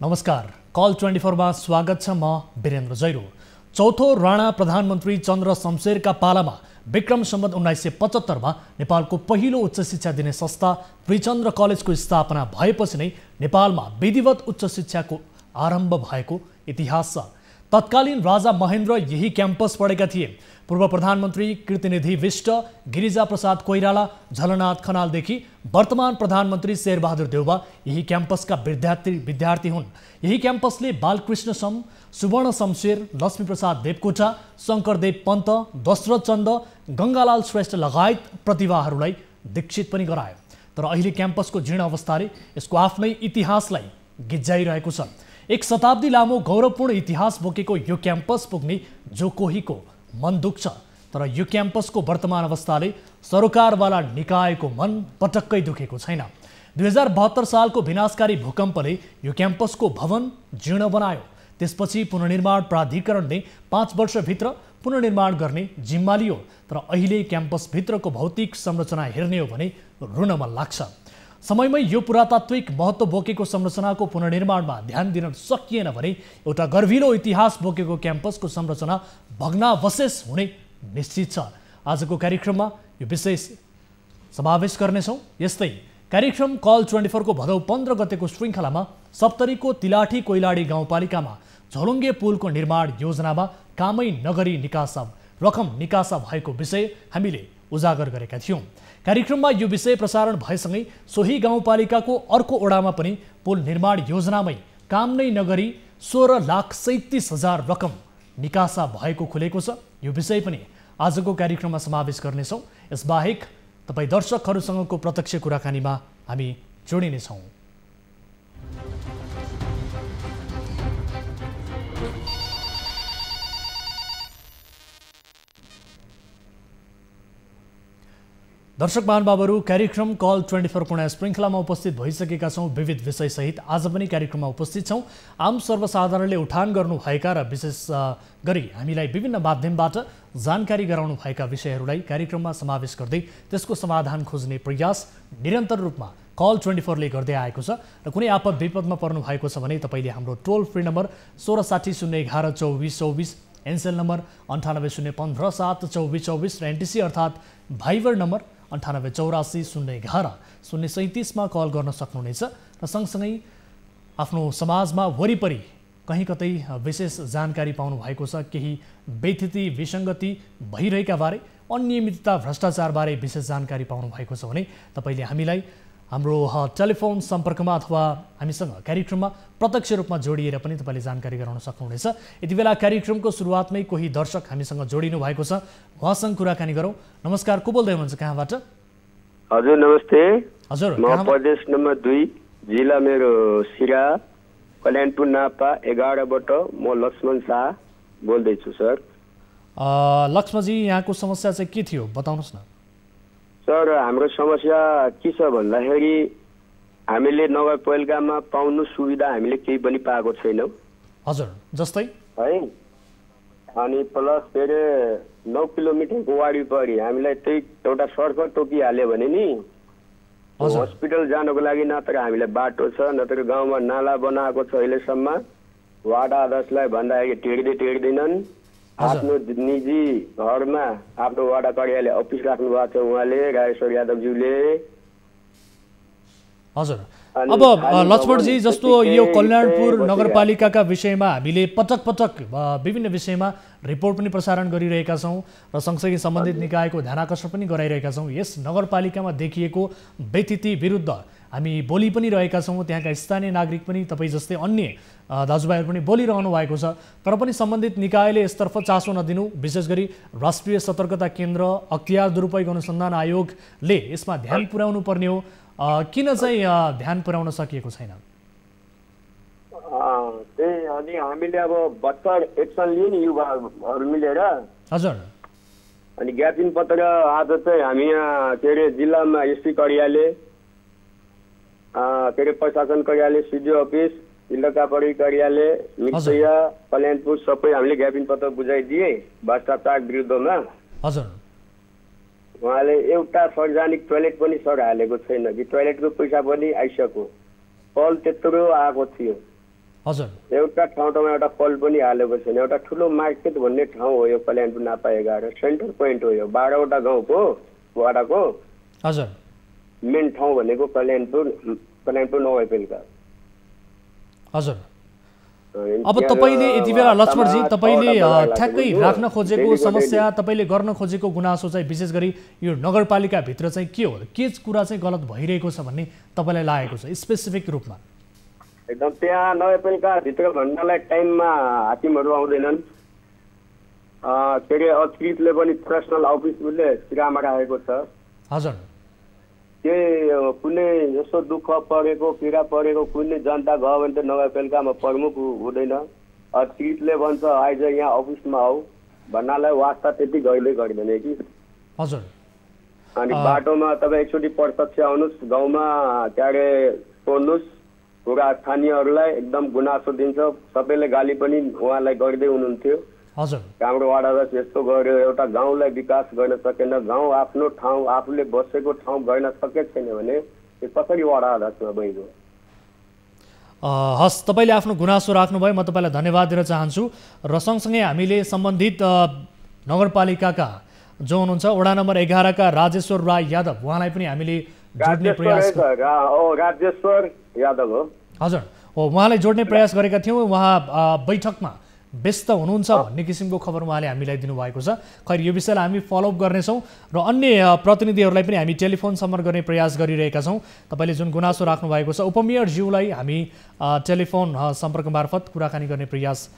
नमस्कार, कल 24 मा स्वागत छ। म वीरेन्द्र जैरो। चौथो राणा प्रधानमन्त्री चन्द्र शमशेरका पालामा विक्रम सम्वत 1975 मा नेपालको पहिलो उच्च शिक्षा दिने संस्था त्रिचन्द्र कलेजको स्थापना भएपछि नै नेपालमा विधिवत उच्च शिक्षाको आरम्भ भएको इतिहास छ। तत्कालीन राजा महेन्द्र यही क्याम्पस पढेका थिए। पूर्व प्रधानमन्त्री कृतिनिधि विष्ट, गिरिजा प्रसाद कोइराला, झलनाथ खनालदेखि वर्तमान प्रधानमन्त्री शेरबहादुर देउवा यही क्याम्पसका विद्यार्थी हुन्। यही क्याम्पसले बालकृष्ण सम, सुवर्ण शमशेर, लक्ष्मीप्रसाद देवकोटा, शङ्करदेव पन्त, दशरथ चन्द, गङ्गालाल श्रेष्ठ लगायत प्रतिभाहरूलाई दीक्षित पनि गरायो। तर अहिले क्याम्पसको जीर्ण अवस्थाले यसको आफ्नै इतिहासलाई गिज्जाइरहेको छ। एक शताब्दी लामो गौरवपूर्ण इतिहास बोकेको यो क्याम्पस पुग्ने जो कोहीको मन दुख्छ। तर यो क्याम्पसको वर्तमान अवस्थाले सरकारवाला निकायको मन पटक्कै दुखेको छैन। 2072 सालको विनाशकारी भूकम्पले यो क्याम्पसको भवन जीर्ण बनायो। त्यसपछि पुनर्निर्माण प्राधिकरणले 5 वर्षभित्र पुनर्निर्माण गर्ने जिम्मा लियो। तर अहिले क्याम्पसभित्रको भौतिक संरचना हेर्ने हो भने रुन मन लाग्छ। समयमै यो पुरातात्विक महत्त्व बोकेको संरचनाको पुनर्निर्माणमा ध्यान दिन सकिएन भने एउटा गर्भिलो इतिहास बोकेको क्याम्पसको संरचना भग्नावशेष हुने निश्चित छ। आजको कार्यक्रममा यो विषय समावेश गर्नेछौँ। यस्तै कार्यक्रम कल 24 को भदौ 15 गतेको श्रृङ्खलामा सप्तरीको तिलाठी कोइलाडी गाउँपालिकामा झोलुङ्गे पुलको निर्माण योजनामा कामै नगरी रकम निकासा भएको विषय हामीले उजागर गरेका थियौँ। कार्यक्रममा यो विषय प्रसारण भएसँगै सोही गाउँपालिकाको अर्को ओडामा पनि पुल निर्माण योजनामै काम नै नगरी 16,37,000 रकम निकासा भएको खुलेको छ। यो विषय पनि आजको कार्यक्रममा समावेश गर्नेछौँ। यसबाहेक तपाईँ दर्शकहरूसँगको प्रत्यक्ष कुराकानीमा हामी जोडिनेछौँ। दर्शक महानुभावहरू, कार्यक्रम कल 24 पुनः श्रृङ्खलामा उपस्थित भइसकेका छौँ। विविध विषयसहित आज पनि कार्यक्रममा उपस्थित छौँ। आम सर्वसाधारणले उठान गर्नुभएका र विशेष गरी हामीलाई विभिन्न माध्यमबाट जानकारी गराउनु भएका विषयहरूलाई कार्यक्रममा समावेश गर्दै त्यसको समाधान खोज्ने प्रयास निरन्तर रूपमा कल 24 ले गर्दै आएको छ। र कुनै आपद विपदमा पर्नु भएको छ भने तपाईँले हाम्रो टोल फ्री नम्बर 1660112424, एनसेल नम्बर 9801572424 र एनटिसी अर्थात् भाइबर नम्बर 9884011037 मा कल गर्न सक्नुहुनेछ। र सँगसँगै आफ्नो समाजमा वरिपरि कहीँ कतै विशेष जानकारी पाउनु भएको छ, केही बेथिति विसङ्गति भइरहेका बारे, अनियमितता भ्रष्टाचारबारे विशेष जानकारी पाउनु भएको छ भने तपाईँले हामीलाई हाम्रो टेलिफोन सम्पर्कमा अथवा हामीसँग कार्यक्रममा प्रत्यक्ष रूपमा जोडिएर पनि तपाईँले जानकारी गराउन सक्नुहुनेछ। यति बेला कार्यक्रमको सुरुवातमै कोही दर्शक हामीसँग जोडिनु भएको छ, उहाँसँग कुराकानी गरौँ। नमस्कार, को बोल्दै हुनुहुन्छ, कहाँबाट? हजुर नमस्ते। हजुर, म प्रदेश नम्बर 2 जिल्ला मेरो सिरा कल्याणपुर नापा 11 बाट म लक्ष्मण शाह बोल्दैछु सर। लक्ष्मणजी, यहाँको समस्या चाहिँ के थियो बताउनुहोस् न। सर, हाम्रो समस्या के छ भन्दाखेरि हामीले नगरपालिकामा पाउनु सुविधा हामीले केही पनि पाएको छैनौँ। हजुर, जस्तै है, अनि प्लस फेरि 9 किलोमिटरको वरिपरि हामीलाई त्यही एउटा सडक टोकिहाल्यो भने नि हस्पिटल जानको लागि न त हामीलाई बाटो छ, न त गाउँमा नाला बनाएको छ। अहिलेसम्म वार्ड अध्यक्षलाई भन्दाखेरि टेर्दैनन्। आफ्नो निजी घरमा आफ्नो वडा कार्यालय अफिस राख्नु भएको छ उहाँले, राजेश्वर यादवज्यूले। हजुर, अब लक्ष्मणजी, जस्तो यो कल्याणपुर नगरपालिकाका विषयमा हामीले पटक पटक विभिन्न विषयमा रिपोर्ट पनि प्रसारण गरिरहेका छौँ र सँगसँगै सम्बन्धित निकायको ध्यानाकर्षण पनि गराइरहेका छौँ। यस नगरपालिकामा देखिएको बेथिति विरुद्ध हामी बोली पनि रहेका छौँ। त्यहाँका स्थानीय नागरिक पनि तपाईँ जस्तै अन्य दाजुभाइहरू पनि बोलिरहनु भएको छ। तर पनि सम्बन्धित निकायले यसतर्फ चासो नदिनु, विशेष गरी राष्ट्रिय सतर्कता केन्द्र, अख्तियार दुरुपयोग अनुसन्धान आयोगले यसमा ध्यान पुर्याउनु पर्ने हो। किन चाहिँ ध्यान पुर्याउन सकिएको छैन? त्यही अनि हामीले अब भर्खर एक्सन लियो नि युवाहरू मिलेर। हजुर, अनि ज्ञापन पत्र आज चाहिँ हामी यहाँ के अरे जिल्लामा एसपी कार्यालय, के अरे प्रशासन कार्यालय, सिडिओ अफिस, इलाका प्रहरी कार्यालय, मिर्चैया, कल्याणपुर सबै हामीले ज्ञापन पत्र बुझाइदिए भ्रष्टाचार विरुद्धमा। हजुर, उहाँले एउटा सार्वजनिक टोयलेट पनि सर हालेको छैन कि टोयलेटको पैसा पनि आइसक्यो। कल त्यत्रो आएको थियो। हजुर एउटा ठाउँमा एउटा कल पनि हालेको छैन। एउटा ठुलो मार्केट भन्ने ठाउँ हो यो कल्याणपुर नापा 11 सेन्टर पोइन्ट हो यो 12वटा गाउँको वडाको हजुर मेन ठाउँ भनेको कल्याणपुर नगरपालिका। हजुर अब तपाईले यति बेला लक्ष्मणजी तपाईले ठ्याक्कै राख्न खोजेको समस्या तपाईले गर्न खोजेको गुनासो चाहिँ विशेष गरी यो नगरपालिका भित्र चाहिँ के हो, के कुरा चाहिँ गलत भइरहेको छ भन्ने तपाईलाई लागेको छ स्पेसिफिक रूपमा? एकदम त्यहाँ नगरपालिका भित्र भन्नलाई टाइममा हाकिमहरू आउँदैनन्। के अरे अतिरिक्तले पनि पर्सनल अफिसले सिरामा राखेको छ। हजुर के कुनै यस्तो दुःख परेको पीडा परेको कुनै जनता गयो भने त नगरपालिकामा प्रमुख हुँदैन। अतिरिक्तले भन्छ आइज यहाँ अफिसमा आऊ भन्नालाई वास्ता त्यति गइले गर्दैन कि। हजुर अनि बाटोमा तपाईँ एकचोटि प्रत्यक्ष आउनुहोस्, गाउँमा के अरे सोध्नुहोस्, पुरा स्थानीयहरूलाई एकदम गुनासो दिन्छ। सबैले गाली पनि उहाँलाई गर्दै हुनुहुन्थ्यो। हजुर हाम्रो वाडाध्यक्ष यस्तो गर्यो, एउटा गाउँलाई विकास गर्न सकेन, गाउँ आफ्नो ठाउँ आफूले बसेको ठाउँ गर्न सकेको छैन भने यो कसरी वाडाध्यक्षमा बहिरो? हस्, तपाईँले आफ्नो गुनासो राख्नुभयो, म तपाईँलाई धन्यवाद दिन चाहन्छु। र सँगसँगै हामीले सम्बन्धित नगरपालिकाका जो हुनुहुन्छ वडा नम्बर 11 का राजेश्वर राय यादव उहाँलाई पनि हामीले जोड्ने प्रयास राजेश्वर यादव हो। हजुर हो, उहाँलाई जोड्ने प्रयास गरेका थियौँ। उहाँ बैठकमा व्यस्त हुनुहुन्छ भन्ने किसिमको खबर उहाँले हामीलाई दिनुभएको छ। खैर यो विषयलाई हामी फलोअप गर्नेछौँ र अन्य प्रतिनिधिहरूलाई पनि हामी टेलिफोन सम्पर्क गर्ने प्रयास गरिरहेका छौँ। तपाईँले जुन गुनासो राख्नु भएको छ उपमेयरज्यूलाई हामी टेलिफोन सम्पर्क मार्फत कुराकानी गर्ने प्रयास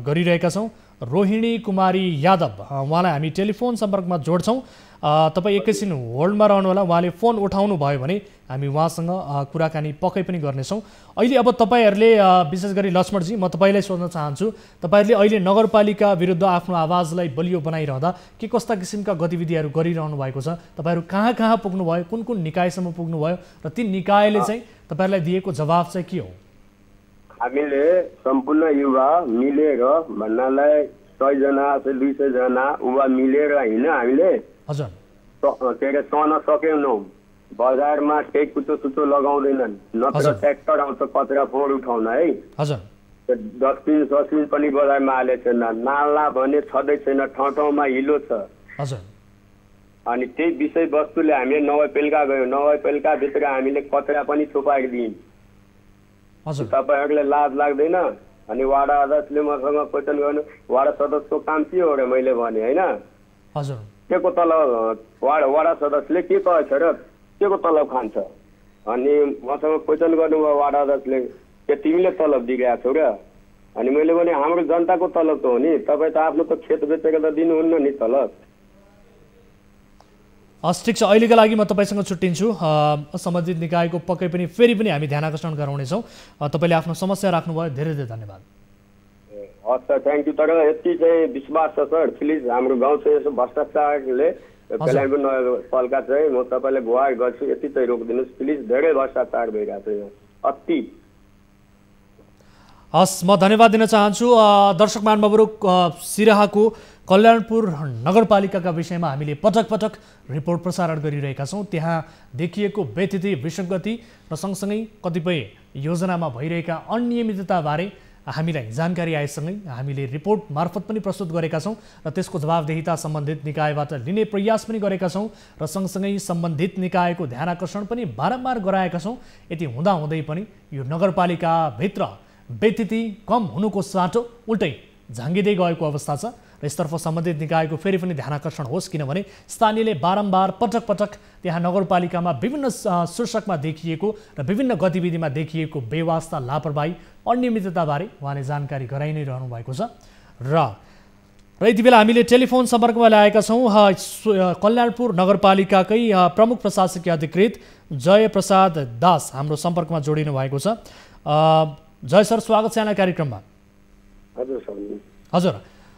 गरिरहेका छौँ। रोहिणी कुमारी यादव उहाँलाई हामी टेलिफोन सम्पर्कमा जोड्छौँ। तपाईँ एकैछिन होल्डमा रहनुहोला, उहाँले फोन उठाउनु भयो भने हामी उहाँसँग कुराकानी पक्कै पनि गर्नेछौँ। अहिले अब तपाईँहरूले विशेष गरी लक्ष्मणजी म तपाईँलाई सोध्न चाहन्छु, तपाईँहरूले अहिले नगरपालिका विरुद्ध आफ्नो आवाजलाई बलियो बनाइरहँदा के कस्ता किसिमका गतिविधिहरू गरिरहनु भएको छ? तपाईँहरू कहाँ कहाँ पुग्नुभयो, कुन कुन निकायसम्म पुग्नुभयो र ती निकायले चाहिँ तपाईँहरूलाई दिएको जवाफ चाहिँ के हो? हामीले सम्पूर्ण युवा मिलेर भन्नालाई 100 जना 200 जना युवा मिलेर होइन हामीले हजुर के अरे सहन सकेनौँ। बजारमा केही कुचो लगाउँदैनन्, नत्र ट्र्याक्टर आउँछ कचरा फोहोर उठाउन है। हजुर डस्टबिन पनि बजारमा हालेको छैन, नाला भने छँदै छैन, ठाउँ ठाउँमा हिलो छ। हजुर अनि त्यही विषयवस्तुले हामीले नगरपालिका गयौँ, नगरपालिकाभित्र हामीले कचरा पनि थुपारिदियौँ। हजुर तपाईँहरूले लाज लाग्दैन? अनि वाडा अध्यक्षले मसँग क्वेसन गर्नु वाडा सदस्यको काम के हो र मैले भने होइन। हजुर के को तलब वडा सदस्यले के कहेछ र के को तलब खान्छ? अनि मसँग क्वेसन गर्नुभयो वाडा अध्यक्षले, के तिमीले तलब दिइरहेको छौ र? अनि मैले भने हाम्रो जनताको तलब त हो नि, तपाईँ त आफ्नो त खेत बेचेर त दिनुहुन्न नि तलब। हस् ठिक छ, अहिलेका लागि म तपाईँसँग छुट्टिन्छु। सम्बन्धित निकायको पक्कै पनि फेरि पनि हामी ध्यान आकर्षण गराउनेछौँ। तपाईँले आफ्नो समस्या राख्नुभयो, धेरै धेरै धन्यवाद। हस् सर, थ्याङ्क यू। तर यति चाहिँ विश्वास छ सर, प्लिज हाम्रो गाउँ चाहिँ यसो भ्रष्टाचारले कल्याणपुर नगरपालिका चाहिँ म तपाईँलाई गुहार गर्छु, यति चाहिँ रोकिदिनुहोस् प्लिज, धेरै भ्रष्टाचार भइरहेको छ अति। हस्, म धन्यवाद दिन चाहन्छु। दर्शक महानुभावहरू, सिराहाको कल्याणपुर नगरपालिकाका विषयमा हामीले पटक पटक रिपोर्ट प्रसारण गरिरहेका छौँ। त्यहाँ देखिएको व्यतिथि विसङ्गति र सँगसँगै कतिपय योजनामा भइरहेका अनियमितताबारे हामीलाई जानकारी आएसँगै हामीले रिपोर्ट मार्फत पनि प्रस्तुत गरेका छौँ र त्यसको जवाबदेहिता सम्बन्धित निकायबाट लिने प्रयास पनि गरेका छौँ र सँगसँगै सम्बन्धित निकायको ध्यान आकर्षण पनि बारम्बार गराएका छौँ। यति हुँदाहुँदै पनि यो नगरपालिकाभित्र व्यतिथि कम हुनुको साटो उल्टै झाँगिँदै गएको अवस्था छ र यसतर्फ सम्बन्धित निकायको फेरि पनि ध्यान आकर्षण होस्, किनभने स्थानीयले बारम्बार पटक पटक त्यहाँ नगरपालिकामा विभिन्न शीर्षकमा देखिएको र विभिन्न गतिविधिमा देखिएको बेवास्ता, लापरवाही, अनियमितताबारे उहाँले जानकारी गराइ नै रहनु भएको छ। र यति बेला हामीले टेलिफोन सम्पर्कमा ल्याएका छौँ कल्याणपुर नगरपालिकाकै प्रमुख प्रशासकीय अधिकृत जय प्रसाद दास हाम्रो सम्पर्कमा जोडिनु भएको छ। जय सर, स्वागत छ यहाँलाई कार्यक्रममा। हजुर,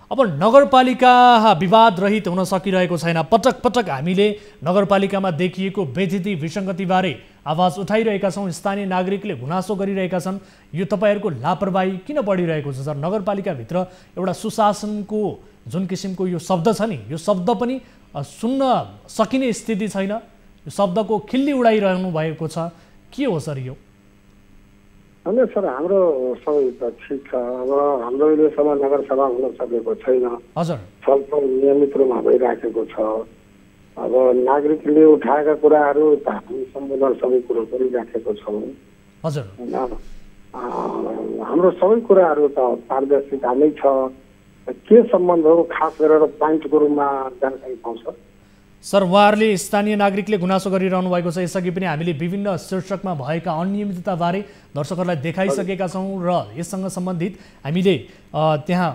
अब नगरपालिका विवाद रहित हुन सकिरहेको छैन। पटक पटक हामीले नगरपालिकामा देखिएको व्यतिथि विसङ्गतिबारे आवाज उठाइरहेका छौँ। स्थानीय नागरिकले गुनासो गरिरहेका छन्। यो तपाईँहरूको लापरवाही किन बढिरहेको छ सर? नगरपालिकाभित्र एउटा सुशासनको जुन किसिमको यो शब्द छ नि, यो शब्द पनि सुन्न सकिने स्थिति छैन। यो शब्दको खिल्ली उडाइरहनु भएको छ। के हो सर यो? होइन सर, हाम्रो सबै त ठिक छ। अब हाम्रो अहिलेसम्म नगरसभा हुन सकेको छैन। हजुर, छलफल नियमित रूपमा भइराखेको छ। अब नागरिकले उठाएका कुराहरू त हामी सम्बोधन सबै कुरो गरिराखेको छौँ हजुर। होइन। हाम्रो सबै कुराहरू त पारदर्शिता नै छ। के सम्बन्ध हो खास गरेर पोइन्टको रूपमा जानकारी पाउँछ? सर, उहाँहरूले स्थानीय नागरिकले गुनासो गरिरहनु भएको छ। यसअघि पनि हामीले विभिन्न शीर्षकमा भएका अनियमितताबारे दर्शकहरूलाई देखाइसकेका छौँ र यससँग सम्बन्धित हामीले त्यहाँ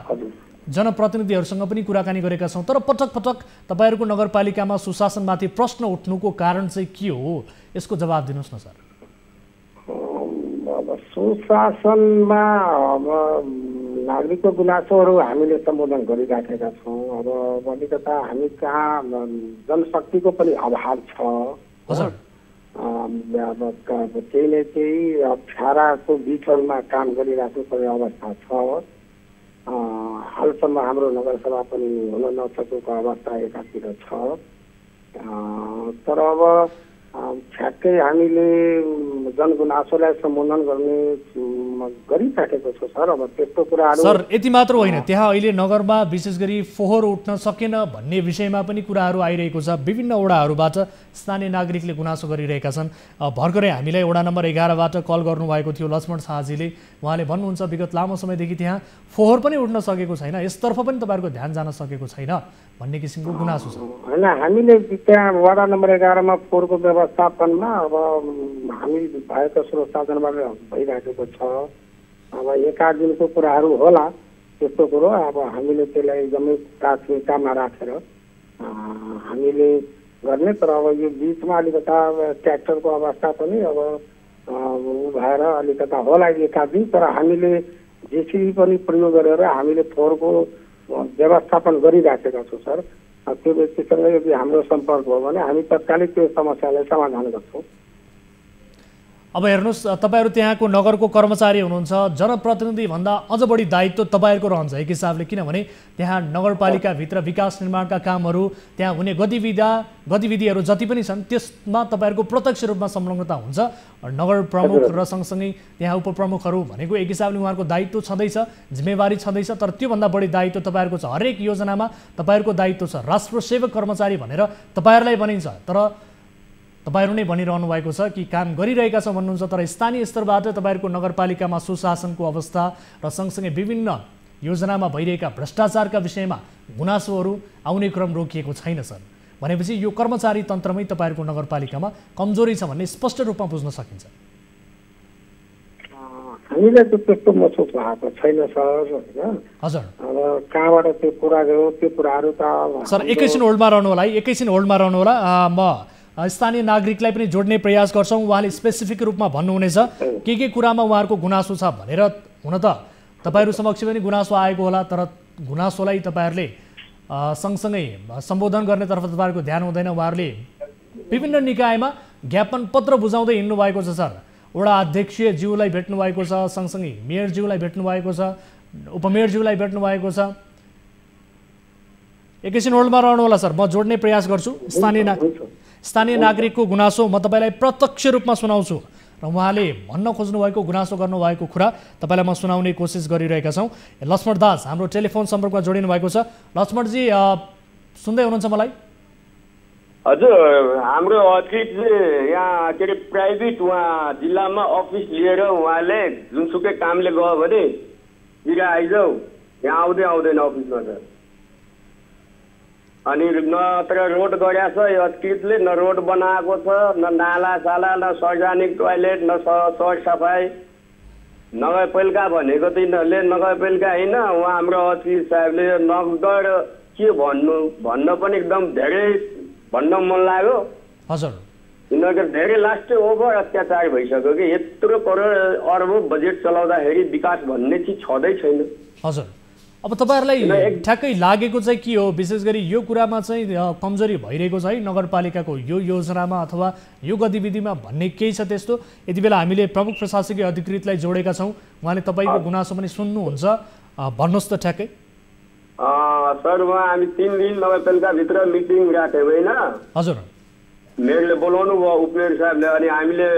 जनप्रतिनिधिहरूसँग पनि कुराकानी गरेका छौँ। तर पटक पटक तपाईँहरूको नगरपालिकामा सुशासनमाथि प्रश्न उठ्नुको कारण चाहिँ के हो, यसको जवाब दिनुहोस् न सर। अब सुशासनमा अब नागरिकको गुनासोहरू हामीले सम्बोधन गरिराखेका छौँ। अब अलिकता हामी कहाँ जनशक्तिको पनि अभाव छ। हजुर, अब केही न केही अप्ठ्याराको बिचहरूमा काम गरिराख्नु पर्ने अवस्था छ। हालसम्म हाम्रो नगरसभा पनि हुन नसकेको अवस्था एकातिर छ। तर अब ठ्याक्कै हामीले जनगुनासोलाई सम्बोधन गरिराखेको छ सर। अब त्यस्तो कुराहरू सर यति मात्र होइन, त्यहाँ अहिले नगरमा विशेष गरी फोहोर उठ्न सकेन भन्ने विषयमा पनि कुराहरू आइरहेको छ। विभिन्न वडाहरूबाट स्थानीय नागरिकले गुनासो गरिरहेका छन्। भर्खरै हामीलाई वडा नम्बर 11बाट कल गर्नुभएको थियो लक्ष्मण शाहजीले। उहाँले भन्नुहुन्छ विगत लामो समयदेखि त्यहाँ फोहोर पनि उठ्न सकेको छैन, यसतर्फ पनि तपाईँहरूको ध्यान जान सकेको छैन भन्ने किसिमको गुनासो छ। होइन, हामीले त्यहाँ वडा नम्बर 11मा फोहोरको व्यवस्थापनमा अब हामी भएको स्रोत साधनबाट भइराखेको छ। अब एकाध दिनको कुराहरू होला त्यस्तो कुरो। अब हामीले त्यसलाई एकदमै प्राथमिकतामा राखेर हामीले गर्ने। तर अब यो बिचमा अलिकता ट्र्याक्टरको अवस्था पनि अब भएर अलिकता होला एकाध दिन। तर हामीले जेसिबी पनि प्रयोग गरेर हामीले फोहोरको व्यवस्थापन गरिराखेका छौँ सर। त्यो व्यक्तिसँग यदि हाम्रो सम्पर्क हो भने हामी तत्कालै त्यो समस्यालाई समाधान गर्छौँ। अब हेर्नुहोस्, तपाईँहरू त्यहाँको नगरको कर्मचारी हुनुहुन्छ, जनप्रतिनिधि भन्दा अझ बढी दायित्व तपाईँहरूको रहन्छ एक हिसाबले। किनभने त्यहाँ नगरपालिकाभित्र विकास निर्माणका कामहरू, त्यहाँ हुने गतिविधिहरू जति पनि छन् त्यसमा तपाईँहरूको प्रत्यक्ष रूपमा संलग्नता हुन्छ। नगर प्रमुख र सँगसँगै त्यहाँ उपप्रमुखहरू भनेको एक हिसाबले उहाँहरूको दायित्व छँदैछ, जिम्मेवारी छँदैछ। तर त्योभन्दा बढी दायित्व तपाईँहरूको छ। हरेक योजनामा तपाईँहरूको दायित्व छ। राष्ट्र सेवक कर्मचारी भनेर तपाईँहरूलाई भनिन्छ, तर तपाईँहरू नै भनिरहनु भएको छ कि काम गरिरहेका छौँ भन्नुहुन्छ। तर स्थानीय स्तरबाट तपाईँहरूको नगरपालिकामा सुशासनको अवस्था र सँगसँगै विभिन्न योजनामा भइरहेका भ्रष्टाचारका विषयमा गुनासोहरू आउने क्रम रोकिएको छैन सर। भनेपछि यो कर्मचारी तन्त्रमै तपाईँहरूको नगरपालिकामा कमजोरी छ भन्ने स्पष्ट रूपमा बुझ्न सकिन्छ। हामीलाई त त्यस्तो महसुस भएको छैन सर होइन। हजुर, अब कहाँबाट त्यो कुरा गयो त्यो कुराहरू त सर एकैछिन होल्डमा रहनु होला है, एकैछिन होल्डमा रहनु होला। म स्थानीय नागरिकलाई पनि जोड्ने प्रयास गर्छौँ। उहाँले स्पेसिफिक रूपमा भन्नुहुनेछ के कुरामा उहाँहरूको गुनासो छ भनेर। हुन त तपाईँहरू समक्ष पनि गुनासो आएको होला, तर गुनासोलाई तपाईँहरूले सँगसँगै सम्बोधन गर्नेतर्फ तपाईँहरूको ध्यान हुँदैन। उहाँहरूले विभिन्न निकायमा ज्ञापन पत्र बुझाउँदै हिँड्नु भएको छ सर। वडा अध्यक्षज्यूलाई भेट्नु भएको छ, सँगसँगै मेयरज्यूलाई भेट्नु भएको छ, उपमेयरज्यूलाई भेट्नु भएको छ। एकैछिन होल्डमा रहनु होला सर, म जोड्ने प्रयास गर्छु। स्थानीय नागरिकको गुनासो म तपाईँलाई प्रत्यक्ष रूपमा सुनाउँछु र उहाँले भन्न खोज्नुभएको गुनासो गर्नुभएको कुरा तपाईँलाई म सुनाउने कोसिस गरिरहेका छौँ। लक्ष्मण दास हाम्रो टेलिफोन सम्पर्कमा जोडिनु भएको छ। लक्ष्मणजी सुन्दै हुनुहुन्छ मलाई? हजुर, हाम्रो अतिथि यहाँ के अरे प्राइभेट उहाँ जिल्लामा अफिस लिएर उहाँले जुनसुकै कामले गयो भने बिरा आइजाऊ, यहाँ आउँदैन अफिसमा त। अनि न तर रोड गरेको छ यो अतिथिले, न रोड बनाएको छ, न नाला साला, न सार्वजनिक टोयलेट, न सर सफाई। नगरपालिका भनेको त यिनीहरूले नगरपालिका होइन। उहाँ हाम्रो अतिथि साहबले नगर के भन्न पनि एकदम धेरै भन्न मन लाग्यो। हजुर, यिनीहरूको धेरै लास्टै ओभर अत्याचार भइसक्यो कि यत्रो करोड अरबौँ बजेट चलाउँदाखेरि विकास भन्ने चिज छँदै छैन। हजुर, अब तपाईँहरूलाई ठ्याक्कै लागेको चाहिँ के हो? विशेष गरी यो कुरामा चाहिँ कमजोरी भइरहेको छ है नगरपालिकाको यो योजनामा अथवा यो गतिविधिमा भन्ने केही छ त्यस्तो? यति बेला हामीले प्रमुख प्रशासकीय अधिकृतलाई जोडेका छौँ, उहाँले तपाईँको गुनासो पनि सुन्नुहुन्छ, भन्नुहोस् त ठ्याक्कै। सर, उहाँ हामी 3 दिन नगरपालिकाभित्र मिटिङ राख्यौँ होइन? हजुर, मेयरले बोलाउनु भयो, उपमेयर साहबले, अनि हामीले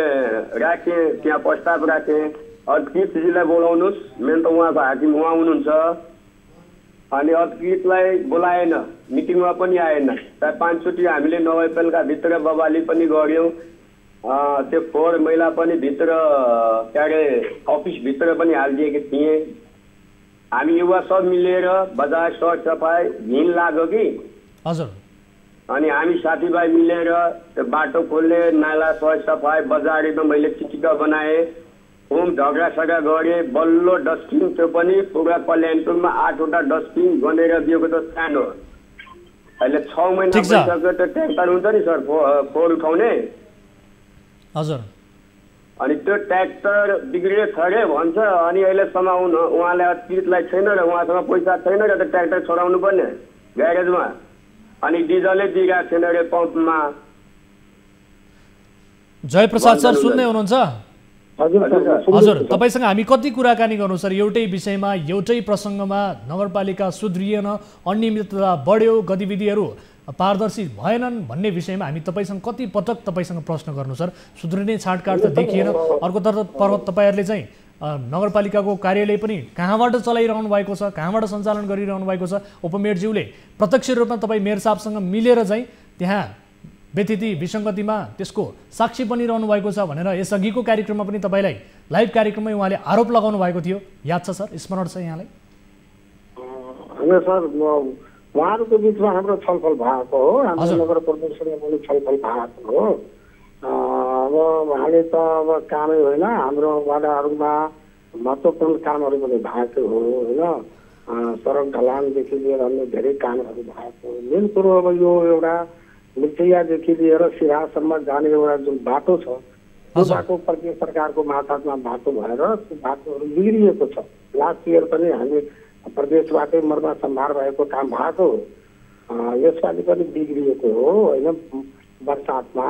राख्यौँ, त्यहाँ प्रस्ताव राख्यौँ। अध्यक्षजीलाई बोलाउनुहोस्, मेन त उहाँको हाकिम उहाँ हुनुहुन्छ। अनि अध्यक्षलाई बोलाएन, मिटिङमा पनि आएन। 4-5 चोटि हामीले नवैपेलका भित्र बबाली पनि गऱ्यौँ, त्यो फोहोर मैला पनि भित्र के अरे अफिसभित्र पनि हालिदिएकी थिएँ। हामी युवा सब मिलेर बजार सरसफाइ घिन लाग्यो कि हजुर, अनि हामी साथीभाइ मिलेर त्यो बाटो खोल्ने, नाला सरसफाइ, बजार एकदम मैले चिटिक्क बनाएँ, होम झगडा गरेँ। बल्लो डस्टबिन त्यो पनि पुरा कल्याणपुरमा 8वटा डस्टबिन गनेर दिएको त सानो। अहिले 6 महिना भइसक्यो त्यो ट्र्याक्टर हुन्छ नि सर फोहोर उठाउने हजुर, अनि त्यो ट्र्याक्टर बिग्रियो थरे भन्छ। अनि अहिलेसम्म उहाँले अतिरिक्तलाई छैन र उहाँसँग पैसा छैन र त्यो ट्र्याक्टर छोडाउनु पर्ने ग्यारेजमा, अनि डिजलै दिइरहेको छैन रे पम्पमा। जयप्रसाद सर सुन्दै हुनुहुन्छ? हजुर, तपाईसँग हामी कति कुराकानी गर्नु सर, एउटै विषयमा एउटै प्रसङ्गमा। नगरपालिका सुध्रिएन, अनियमितता बढ्यो, गतिविधिहरू पारदर्शी भएनन् भन्ने विषयमा हामी तपाईँसँग कति पटक तपाईँसँग प्रश्न गर्नु सर, सुध्रिने छाँटकाट त देखिएन। अर्कोतर्फ तपाईँहरूले चाहिँ नगरपालिकाको कार्यालय पनि कहाँबाट चलाइरहनु भएको छ, कहाँबाट सञ्चालन गरिरहनु भएको छ। उपमेयरज्यूले प्रत्यक्ष रूपमा तपाईँ मेयर साहबसँग मिलेर चाहिँ त्यहाँ व्यतिथि विसङ्गतिमा त्यसको साक्षी बनिरहनु भएको छ भनेर यसअघिको कार्यक्रममा पनि तपाईँलाई लाइभ कार्यक्रममै उहाँले आरोप लगाउनु भएको थियो, याद छ सर? स्मरण छ यहाँलाई? होइन सर, उहाँहरूको बिचमा हाम्रो छलफल भएको हो, हाम्रो नगर प्रमुखसँग पनि छलफल भएको हो। अब उहाँले त अब कामै होइन, हाम्रो वाडाहरूमा महत्त्वपूर्ण कामहरू पनि भएको हो होइन, सडक ढलानदेखि लिएर अन्य धेरै कामहरू भएको। मेन कुरो अब यो एउटा मिर्चैयादेखि लिएर सिरासम्म जाने एउटा जुन बाटो छ, त्यो बाटो प्रदेश सरकारको मार्फतमा बाटो भएर त्यो बाटोहरू बिग्रिएको छ। लास्ट इयर पनि हामी प्रदेशबाटै मर्मत सम्भार भएको काम भएको हो, यसपालि पनि बिग्रिएको हो होइन। बर्सातमा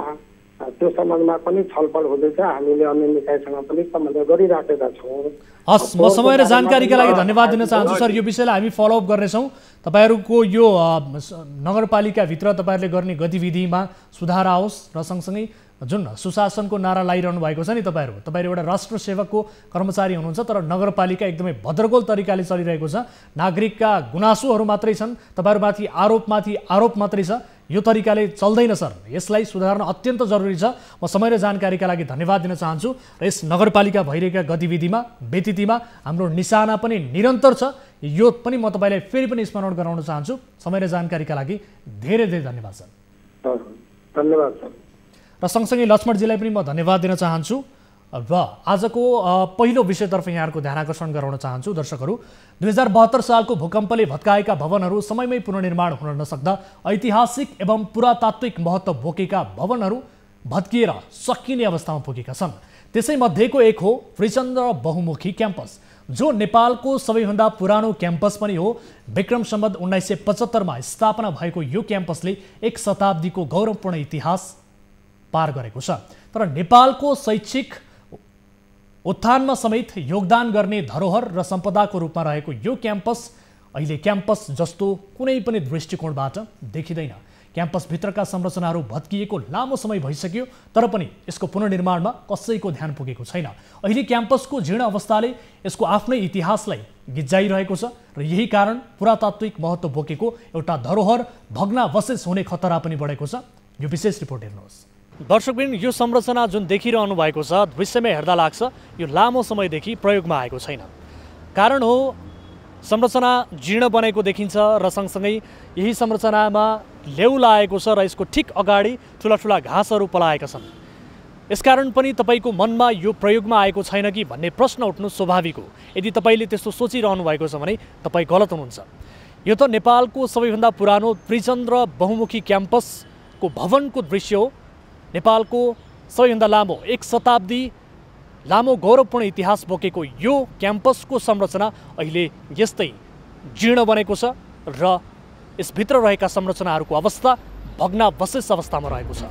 त्यो सम्बन्धमा पनि छलफल हुँदैछ, हामीले अन्य निकायसँग पनि सम्बन्ध गरिराखेका छौँ। हस्, म समय र जानकारीका लागि धन्यवाद दिन चाहन्छु सर। यो विषयलाई हामी फलोअप गर्नेछौँ। तपाईँहरूको यो नगरपालिकाभित्र तपाईँहरूले गर्ने गतिविधिमा सुधार आओस् र सँगसँगै जुन सुशासनको नारा लाइरहनु भएको छ नि तपाईँहरू एउटा राष्ट्र सेवकको कर्मचारी हुनुहुन्छ, तर नगरपालिका एकदमै भद्रगोल तरिकाले चलिरहेको छ। नागरिकका गुनासोहरू मात्रै छन्, तपाईँहरूमाथि आरोप मात्रै छ। यो तरिकाले चल्दैन सर, यसलाई सुधार्न अत्यन्त जरुरी छ। म समय र जानकारीका लागि धन्यवाद दिन चाहन्छु र यस नगरपालिका भइरहेका गतिविधिमा व्यतिथिमा हाम्रो निशाना पनि निरन्तर छ, यो पनि म तपाईँलाई फेरि पनि स्मरण गराउन चाहन्छु। समय र जानकारीका लागि धेरै धेरै धन्यवाद सर। धन्यवाद सर। र सँगसँगै लक्ष्मणजीलाई पनि म धन्यवाद दिन चाहन्छु। र आजको पहिलो विषयतर्फ यहाँहरूको ध्यान आकर्षण गराउन चाहन्छु। दर्शकहरू, 2072 सालको भूकम्पले भत्काएका भवनहरू समयमै पुनर्निर्माण हुन नसक्दा ऐतिहासिक एवं पुरातात्विक महत्त्व बोकेका भवनहरू भत्किएर सकिने अवस्थामा पुगेका छन्। त्यसैमध्येको एक हो त्रिचन्द्र बहुमुखी क्याम्पस, जो नेपालको सबैभन्दा पुरानो क्याम्पस पनि हो। विक्रम सम्वत 1975 स्थापना भएको यो क्याम्पसले 1 शताब्दीको गौरवपूर्ण इतिहास पार गरेको छ। तर नेपालको शैक्षिक उत्थानमा समेत योगदान गर्ने धरोहर र सम्पदाको रूपमा रहेको यो क्याम्पस अहिले क्याम्पस जस्तो कुनै पनि दृष्टिकोणबाट देखिँदैन। क्याम्पसभित्रका संरचनाहरू भत्किएको लामो समय भइसक्यो, तर पनि यसको पुनर्निर्माणमा कसैको ध्यान पुगेको छैन। अहिले क्याम्पसको जीर्ण अवस्थाले यसको आफ्नै इतिहासलाई गिज्जाइरहेको छ र यही कारण पुरातात्विक महत्त्व बोकेको एउटा धरोहर भग्नावशेष हुने खतरा पनि बढेको छ। यो विशेष रिपोर्ट हेर्नुहोस्। दर्शकबिन, यो संरचना जुन देखिरहनु भएको छ, दृश्यमै हेर्दा लाग्छ यो लामो समयदेखि प्रयोगमा आएको छैन। कारण हो संरचना जीर्ण बनेको देखिन्छ र सँगसँगै यही संरचनामा लेउ लागेको छ र यसको ठिक अगाडि ठुला ठुला घाँसहरू पलाएका छन्। यसकारण पनि तपाईँको मनमा यो प्रयोगमा आएको छैन कि भन्ने प्रश्न उठ्नु स्वाभाविक हो। यदि तपाईँले त्यस्तो सोचिरहनु भएको छ भने तपाईँ गलत हुनुहुन्छ। यो त नेपालको सबैभन्दा पुरानो त्रिचन्द्र बहुमुखी क्याम्पसको भवनको दृश्य हो। नेपालको सबैभन्दा लामो 1 शताब्दी लामो गौरवपूर्ण इतिहास बोकेको यो क्याम्पसको संरचना अहिले यस्तै जीर्ण बनेको छ र यसभित्र रहेका संरचनाहरूको अवस्था भग्नावशेष अवस्थामा रहेको छ।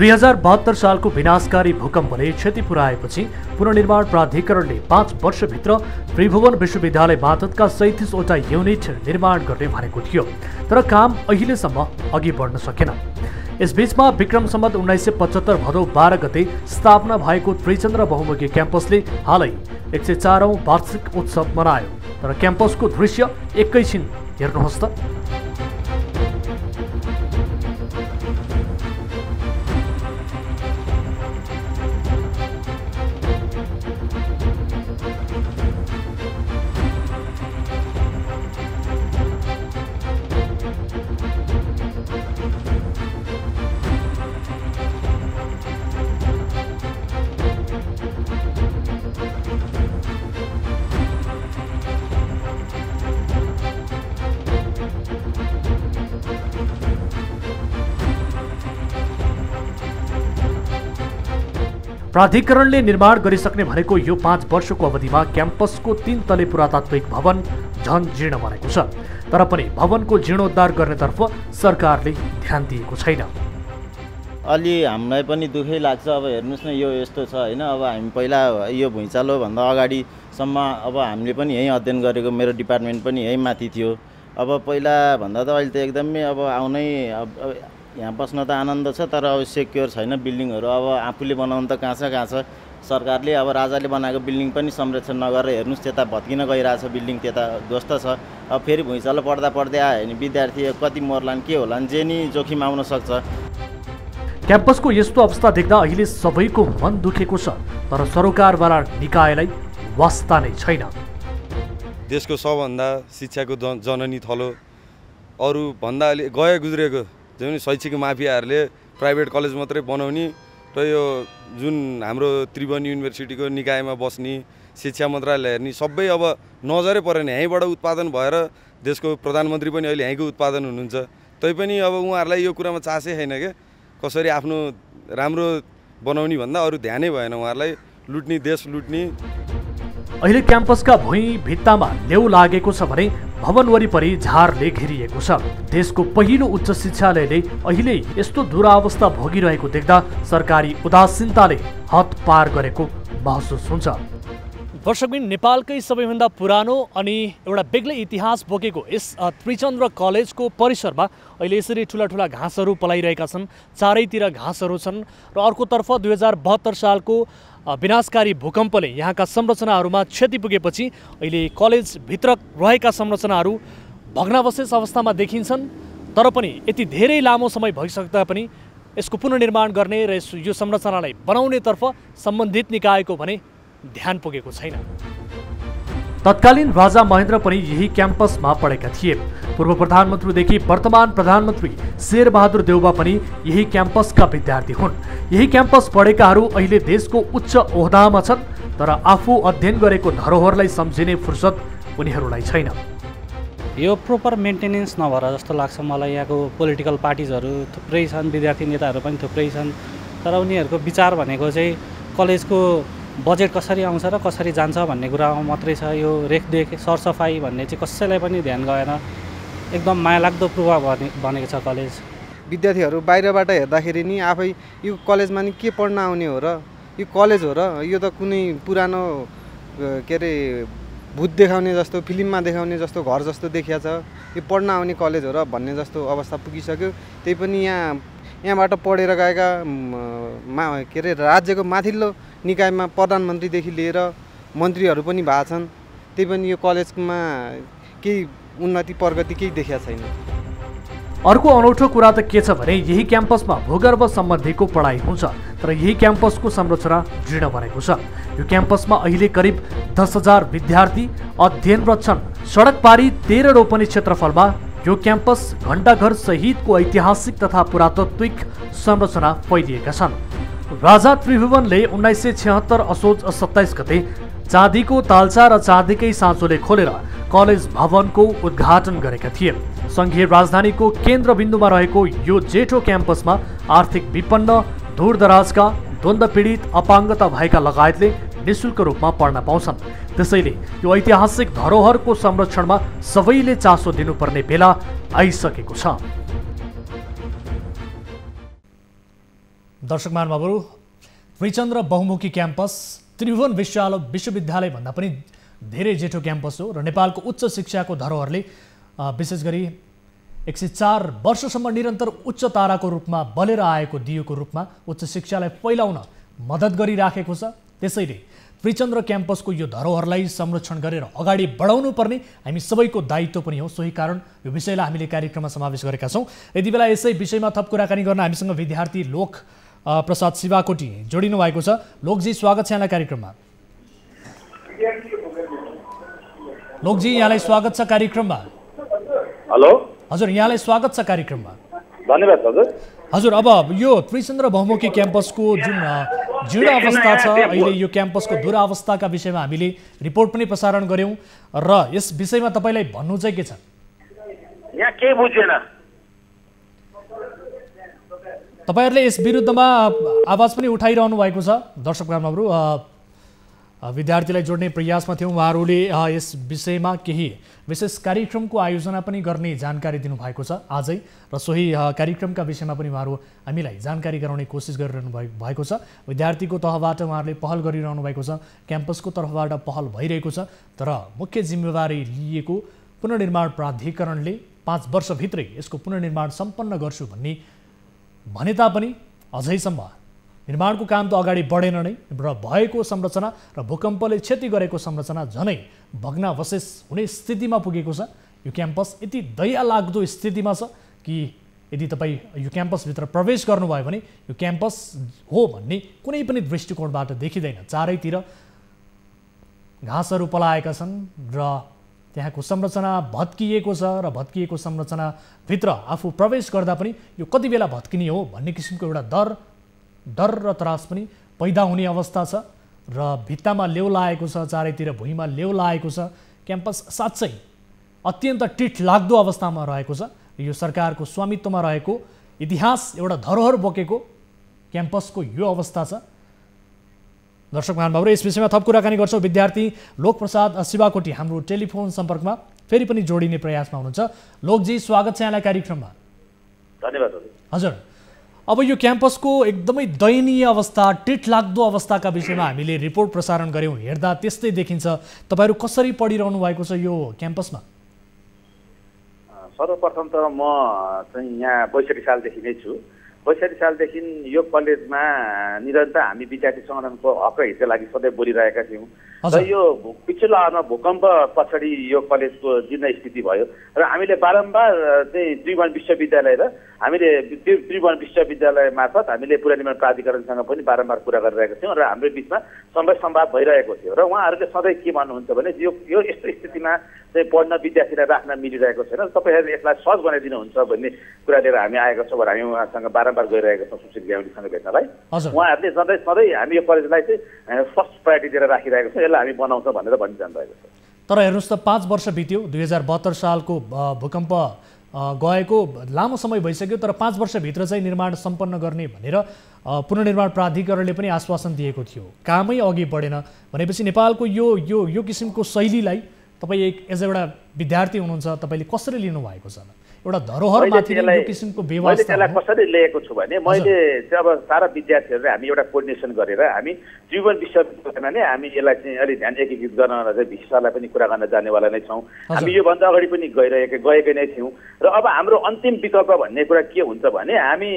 2072 सालको विनाशकारी भूकम्पले क्षति पुर्याएपछि पुनर्निर्माण प्राधिकरणले 5 वर्षभित्र त्रिभुवन विश्वविद्यालय मातहतका 37वटा युनिट निर्माण गर्ने भनेको थियो, तर काम अहिलेसम्म अघि बढ्न सकेन। यसबीचमा विक्रम सम्वत 1975 भदौ 12 गते स्थापना भएको त्रिचन्द्र बहुमुखी क्याम्पसले हालै 104औं वार्षिक उत्सव मनायो। तर क्याम्पसको दृश्य एकैछिन हेर्नुहोस् त। प्राधिकरणले निर्माण गरिसक्ने भनेको यो 5 वर्षको अवधिमा क्याम्पसको 3 तले पुरातात्विक भवन झन जीर्ण बनेको छ। तर पनि भवनको जीर्णोद्धार गर्नेतर्फ सरकारले ध्यान दिएको छैन। अलि हामीलाई पनि दुःखै लाग्छ। अब हेर्नुहोस् न, यो यस्तो छ होइन। अब हामी पहिला यो भुइँचालो भन्दा अगाडिसम्म अब हामीले पनि यहीँ अध्ययन गरेको, मेरो डिपार्टमेन्ट पनि यहीँ माथि थियो। अब पहिला भन्दा त अहिले त एकदमै अब आउनै यहाँ बस्न त आनन्द छ, तर अब सेक्योर छैन बिल्डिङहरू। अब आफूले बनाउनु त कहाँ छ। सरकारले अब राजाले बनाएको बिल्डिङ पनि संरक्षण नगरेर हेर्नुहोस् त्यता भत्किन गइरहेछ बिल्डिङ, त्यता ध्वस्त छ। अब फेरि भुइँचालो पढ्दै आयो भने विद्यार्थी कति मर्लान् के होलान्, जे नि जोखिम आउन सक्छ। क्याम्पसको यस्तो अवस्था देख्दा अहिले सबैको मन दुखेको छ, तर सरोकारवाला निकायलाई वास्ता नै छैन। देशको सबभन्दा शिक्षाको जननी थलो, अरू भन्दा अलि गुज्रेको जुन शैक्षिक माफियाहरूले प्राइभेट कलेज मात्रै बनाउने र यो जुन हाम्रो त्रिभुवन युनिभर्सिटीको निकायमा बस्ने, शिक्षा मन्त्रालय हेर्ने, सबै अब नजरै परेन। यहीँबाट उत्पादन भएर देशको प्रधानमन्त्री पनि अहिले यहीँको उत्पादन हुनुहुन्छ। तैपनि अब उहाँहरूलाई यो कुरामा चासै छैन क्या, कसरी आफ्नो राम्रो बनाउने भन्दा अरू ध्यानै भएन उहाँहरूलाई। लुट्ने, देश लुट्ने। अहिले क्याम्पसका भुइँ भित्तामा लेउ लागेको छ भने भवन वरिपरि झारले घेरिएको छ। देशको पहिलो उच्च शिक्षालयले अहिले यस्तो दुरावस्था भोगिरहेको देख्दा सरकारी उदासीनताले हद पार गरेको महसुस हुन्छ। दर्शकबिन, नेपालकै सबैभन्दा पुरानो अनि एउटा बेग्लै इतिहास बोकेको यस त्रिचन्द्र कलेजको परिसरमा अहिले यसरी ठुला घाँसहरू पलाइरहेका छन्। चारैतिर घाँसहरू छन् र अर्कोतर्फ 2072 सालको विनाशकारी भूकम्पले यहाँका संरचनाहरूमा क्षति पुगेपछि अहिले कलेजभित्र रहेका संरचनाहरू भग्नावशेष अवस्थामा देखिन्छन्। तर पनि यति धेरै लामो समय भइसक्दा पनि यसको पुनर्निर्माण गर्ने र यो संरचनालाई बनाउनेतर्फ सम्बन्धित निकायको भने ध्यान पुगेको छैन। तत्कालीन राजा महेन्द्र पनि यही क्याम्पसमा पढेका थिए। पूर्व प्रधानमन्त्रीदेखि वर्तमान प्रधानमन्त्री शेरबहादुर देउवा पनि यही क्याम्पसका विद्यार्थी हुन्। यही क्याम्पस पढेकाहरू अहिले देशको उच्च ओहदामा छन्, तर आफू अध्ययन गरेको धरोहरलाई सम्झिने फुर्सद उनीहरूलाई छैन। यो प्रोपर मेन्टेनेन्स नभएर जस्तो लाग्छ मलाई। यहाँको पोलिटिकल पार्टिजहरू थुप्रै छन्, विद्यार्थी नेताहरू पनि थुप्रै छन्, तर उनीहरूको विचार भनेको चाहिँ कलेजको बजेट कसरी आउँछ र कसरी जान्छ भन्ने कुरामा मात्रै छ। यो रेखदेख सरसफाइ भन्ने चाहिँ कसैलाई पनि ध्यान गएन। एकदम मायालाग्दो प्रभाव बनेको छ कलेज। विद्यार्थीहरू बाहिरबाट हेर्दाखेरि नि आफै यो कलेजमा नि के पढ्न आउने हो र, यो कलेज हो र, यो त कुनै पुरानो के अरे भूत देखाउने जस्तो, फिल्ममा देखाउने जस्तो घर जस्तो देखिया छ। यो पढ्न आउने कलेज हो र भन्ने जस्तो अवस्था पुगिसक्यो। त्यही पनि यहाँबाट पढेर गएका के अरे राज्यको माथिल्लो निकायमा प्रधानमन्त्रीदेखि लिएर मन्त्रीहरू पनि भएका छन्। त्यही पनि यो कलेजमा केही उन्नति प्रगति केही देखिया छैन। अर्को अनौठो कुरा त के छ भने यही क्याम्पसमा भूगर्भ सम्बन्धीको पढाइ हुन्छ, तर यही क्याम्पसको संरचना जीर्ण बनेको छ। यो क्याम्पसमा अहिले करिब 10,000 विद्यार्थी अध्ययनरत छन्। सडक पारी 13 रोपनी क्षेत्रफलमा यो क्याम्पस घण्टाघर सहितको ऐतिहासिक तथा पुरातात्विक संरचना फैलिएका छन्। राजा त्रिभुवनले 1976 असोज 27 गते चाँदीको तालचा र चाँदीकै साँचोले खोलेर कलेज भवनको उद्घाटन गरेका थिए। संघीय राजधानीको केन्द्रबिन्दुमा रहेको यो जेठो क्याम्पसमा आर्थिक विपन्न, दूरदराजका, द्वन्द्व पीडित, अपाङ्गता भएका लगायतले निःशुल्क रूपमा पढ्न पाउँछन्। त्यसैले यो ऐतिहासिक धरोहरको संरक्षणमा सबैले चासो दिनुपर्ने बेला आइसकेको छ। दर्शक महानुभावहरू, त्रिचन्द्र बहुमुखी क्याम्पस त्रिभुवन विश्वविद्यालय भन्दा पनि धेरै जेठो क्याम्पस हो र नेपालको उच्च शिक्षाको धरोहरले विशेष गरी 104 वर्षसम्म निरन्तर उच्च ताराको रूपमा बलेर आएको दियोको रूपमा उच्च शिक्षालाई फैलाउन मद्दत गरिराखेको छ। त्यसैले त्रिचन्द्र क्याम्पसको यो धरोहरलाई संरक्षण गरेर अगाडि बढाउनु पर्ने हामी सबैको दायित्व पनि हो। सोही कारण यो विषयलाई हामीले कार्यक्रममा समावेश गरेका छौँ। यति बेला यसै विषयमा थप कुराकानी गर्न हामीसँग विद्यार्थी लोक प्रसाद शिवाकोटी जोडिनु भएको छ। लोकजी, स्वागत छ यहाँलाई कार्यक्रममा। लोकजी, यहाँलाई स्वागत छ कार्यक्रममा। हेलो हजुर, यहाँलाई स्वागत छ कार्यक्रममा। धन्यवाद हजुर। हजुर, अब यो त्रिचन्द्र बहुमुखी क्याम्पसको जुन जीर्ण अवस्था छ अहिले, यो क्याम्पसको दुरावस्थाका विषयमा हामीले रिपोर्ट पनि प्रसारण गऱ्यौँ र यस विषयमा तपाईँलाई भन्नु चाहिँ के छ? यहाँ के बुझेन? तपाईँहरूले यस विरुद्धमा आवाज पनि उठाइरहनु भएको छ। दर्शक महानुभावहरू, विद्यार्थीलाई जोड्ने प्रयासमा थियौँ। उहाँहरूले यस विषयमा केही विशेष कार्यक्रमको आयोजना पनि गर्ने जानकारी दिनुभएको छ आजै, र सोही कार्यक्रमका विषयमा पनि उहाँहरू हामीलाई जानकारी गराउने कोसिस गरिरहनु भएको छ। विद्यार्थीको तहबाट उहाँहरूले पहल गरिरहनु भएको छ, क्याम्पसको तर्फबाट पहल भइरहेको छ। तर मुख्य जिम्मेवारी लिएको पुनर्निर्माण प्राधिकरणले 5 वर्षभित्रै यसको पुनर्निर्माण सम्पन्न गर्छु भने तापनि अझैसम्म निर्माणको काम त अगाडि बढेन नै र भएको संरचना र भूकम्पले क्षति गरेको संरचना झनै भग्नावशेष हुने स्थितिमा पुगेको छ। यो क्याम्पस यति दया लाग्दो स्थितिमा छ कि यदि तपाईँ यो क्याम्पसभित्र प्रवेश गर्नुभयो भने यो क्याम्पस हो भन्ने कुनै पनि दृष्टिकोणबाट देखिँदैन। चारैतिर घाँसहरू पलाएका छन् र त्यहाँको संरचना भत्किएको छ र भत्किएको संरचनाभित्र आफू प्रवेश गर्दा पनि यो कति बेला भत्किने हो भन्ने किसिमको एउटा डर र त्रास पनि पैदा हुने अवस्था छ र भित्तामा लेउ लागेको छ, चारैतिर भुइँमा लेउ लागेको छ। क्याम्पस साँच्चै अत्यन्त टिठ लाग्दो अवस्थामा रहेको छ। यो सरकारको स्वामित्वमा रहेको इतिहास एउटा धरोहर बोकेको क्याम्पसको यो अवस्था छ। दर्शक महानुभावहरू, यस विषयमा थप कुराकानी गर्छौँ। विद्यार्थी लोकप्रसाद शिवाकोटी हाम्रो टेलिफोन सम्पर्कमा फेरि पनि जोडिने प्रयासमा हुनुहुन्छ। लोकजी, स्वागत छ यहाँलाई कार्यक्रममा। धन्यवाद हजुर। अब यो क्याम्पसको एकदमै दयनीय अवस्था, टिठ लाग्दो अवस्थाका विषयमा हामीले रिपोर्ट प्रसारण गऱ्यौँ। हेर्दा त्यस्तै देखिन्छ। तपाईँहरू कसरी पढिरहनु भएको छ यो क्याम्पसमा? सर्वप्रथम त म चाहिँ यहाँ 62 सालदेखि नै छु। 62 सालदेखि यो कलेजमा निरन्तर हामी विद्यार्थी सङ्गठनको हक र हितका लागि सधैँ बोलिरहेका थियौँ र यो पिछिल्लो आवारमा भूकम्प पछाडि यो कलेजको जीर्ण स्थिति भयो र हामीले बारम्बार चाहिँ त्रिभुवन विश्वविद्यालय र हामीले त्रिभुवन विश्वविद्यालय मार्फत हामीले पुनर्निर्माण प्राधिकरणसँग पनि बारम्बार कुरा गरिरहेका थियौँ र हाम्रो बिचमा संवाद भइरहेको थियो र उहाँहरूले सधैँ के भन्नुहुन्छ भने यो यस्तो स्थितिमा चाहिँ पढ्न विद्यार्थीलाई राख्न मिलिरहेको छैन, तपाईँहरूले यसलाई सहज बनाइदिनुहुन्छ भन्ने कुरा लिएर हामी आएका छौँ र हामी उहाँसँग बारम्बार गइरहेका छौँ सुशील ग्यावलीसँग भेट्नलाई। उहाँहरूले सधैँ हामी यो कलेजलाई चाहिँ फर्स्ट प्रायोरिटी दिएर राखिरहेको छौँ, यसलाई हामी बनाउँछौँ भनेर भनिरहनु भएको छ। तर हेर्नुहोस् त, 5 वर्ष बित्यो, 2072 सालको भूकम्प गएको लामो समय भइसक्यो, तर 5 वर्षभित्र चाहिँ निर्माण सम्पन्न गर्ने भनेर पुनर्निर्माण प्राधिकरणले पनि आश्वासन दिएको थियो। कामै अघि बढेन भनेपछि नेपालको यो किसिमको शैलीलाई तपाईँ एज एउटा विद्यार्थी हुनुहुन्छ, तपाईँले कसरी लिनुभएको छ? एउटा धरोहरमाथि यो किसिमको व्यवस्था मैले त्यसलाई कसरी लिएको छु भने मैले चाहिँ अब सारा विद्यार्थीहरूले हामी एउटा कोर्डिनेसन गरेर हामी त्रिभुवन विश्वविद्यालयमा नै हामी यसलाई चाहिँ अलिक ध्यान एकीकृत गर्न चाहिँ भिसिसरलाई पनि कुरा गर्न जानेवाला नै छौँ। हामी योभन्दा अगाडि पनि गएकै नै थियौँ र अब हाम्रो अन्तिम विकल्प भन्ने कुरा के हुन्छ भने हामी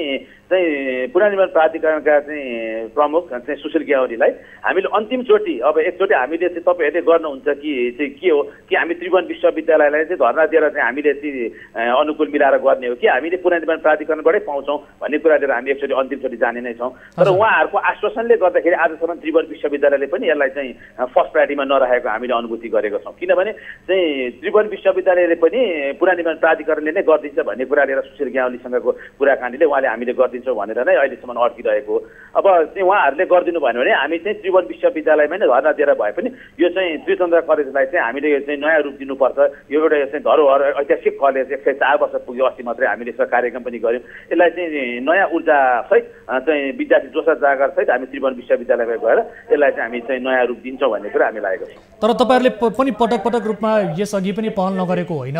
चाहिँ पुनर्निर्माण प्राधिकरणका चाहिँ प्रमुख चाहिँ सुशील ग्यावलीलाई हामीले अन्तिमचोटि अब एकचोटि हामीले चाहिँ तपाईँहरूले गर्नुहुन्छ कि चाहिँ के हो कि हामी त्रिभुवन विश्वविद्यालयलाई चाहिँ धर्ना दिएर चाहिँ हामीले चाहिँ अनुकूल मिलाएर गर्ने हो कि हामीले पुनर्निर्माण प्राधिकरणबाटै पाउँछौँ भन्ने कुरा लिएर हामी एकचोटि अन्तिमचोटि जाने नै छौँ। तर उहाँहरूको आश्वासनले गर्दाखेरि आजसम्म त्रिभुवन विश्वविद्यालयले पनि यसलाई चाहिँ फर्स्ट प्रायोरिटीमा नरहेको हामीले अनुभूति गरेका छौँ, किनभने चाहिँ त्रिभुवन विश्वविद्यालयले पनि पुनर्निर्माण प्राधिकरणले नै गरिदिन्छ भन्ने कुरा लिएर सुशील ग्यावलीसँगको कुराकानीले उहाँले हामीले गरिदिन्छौँ भनेर नै अहिलेसम्म अड्किरहेको। अब चाहिँ उहाँहरूले गरिदिनु भयो भने हामी चाहिँ त्रिभुवन विश्वविद्यालयमै नै धर्ना दिएर भए पनि यो चाहिँ त्रिचन्द्र कलेजलाई चाहिँ हामीले यो चाहिँ नयाँ रूप दिनुपर्छ। यो एउटा चाहिँ धरोहर ऐतिहासिक कलेज 104 वर्ष पुग्यो, अस्ति मात्रै हामीले यसको कार्यक्रम पनि गऱ्यौँ। यसलाई चाहिँ नयाँ ऊर्जासहित चाहिँ विद्यार्थी जोसा जागरसहित हामी त्रिभुवन विश्वविद्यालयमा गएर यसलाई चाहिँ हामी चाहिँ नयाँ रूप दिन्छौँ भन्ने कुरा हामी लागेको छौँ। तर तपाईँहरूले पनि पटक रूपमा यसअघि पनि पहल नगरेको होइन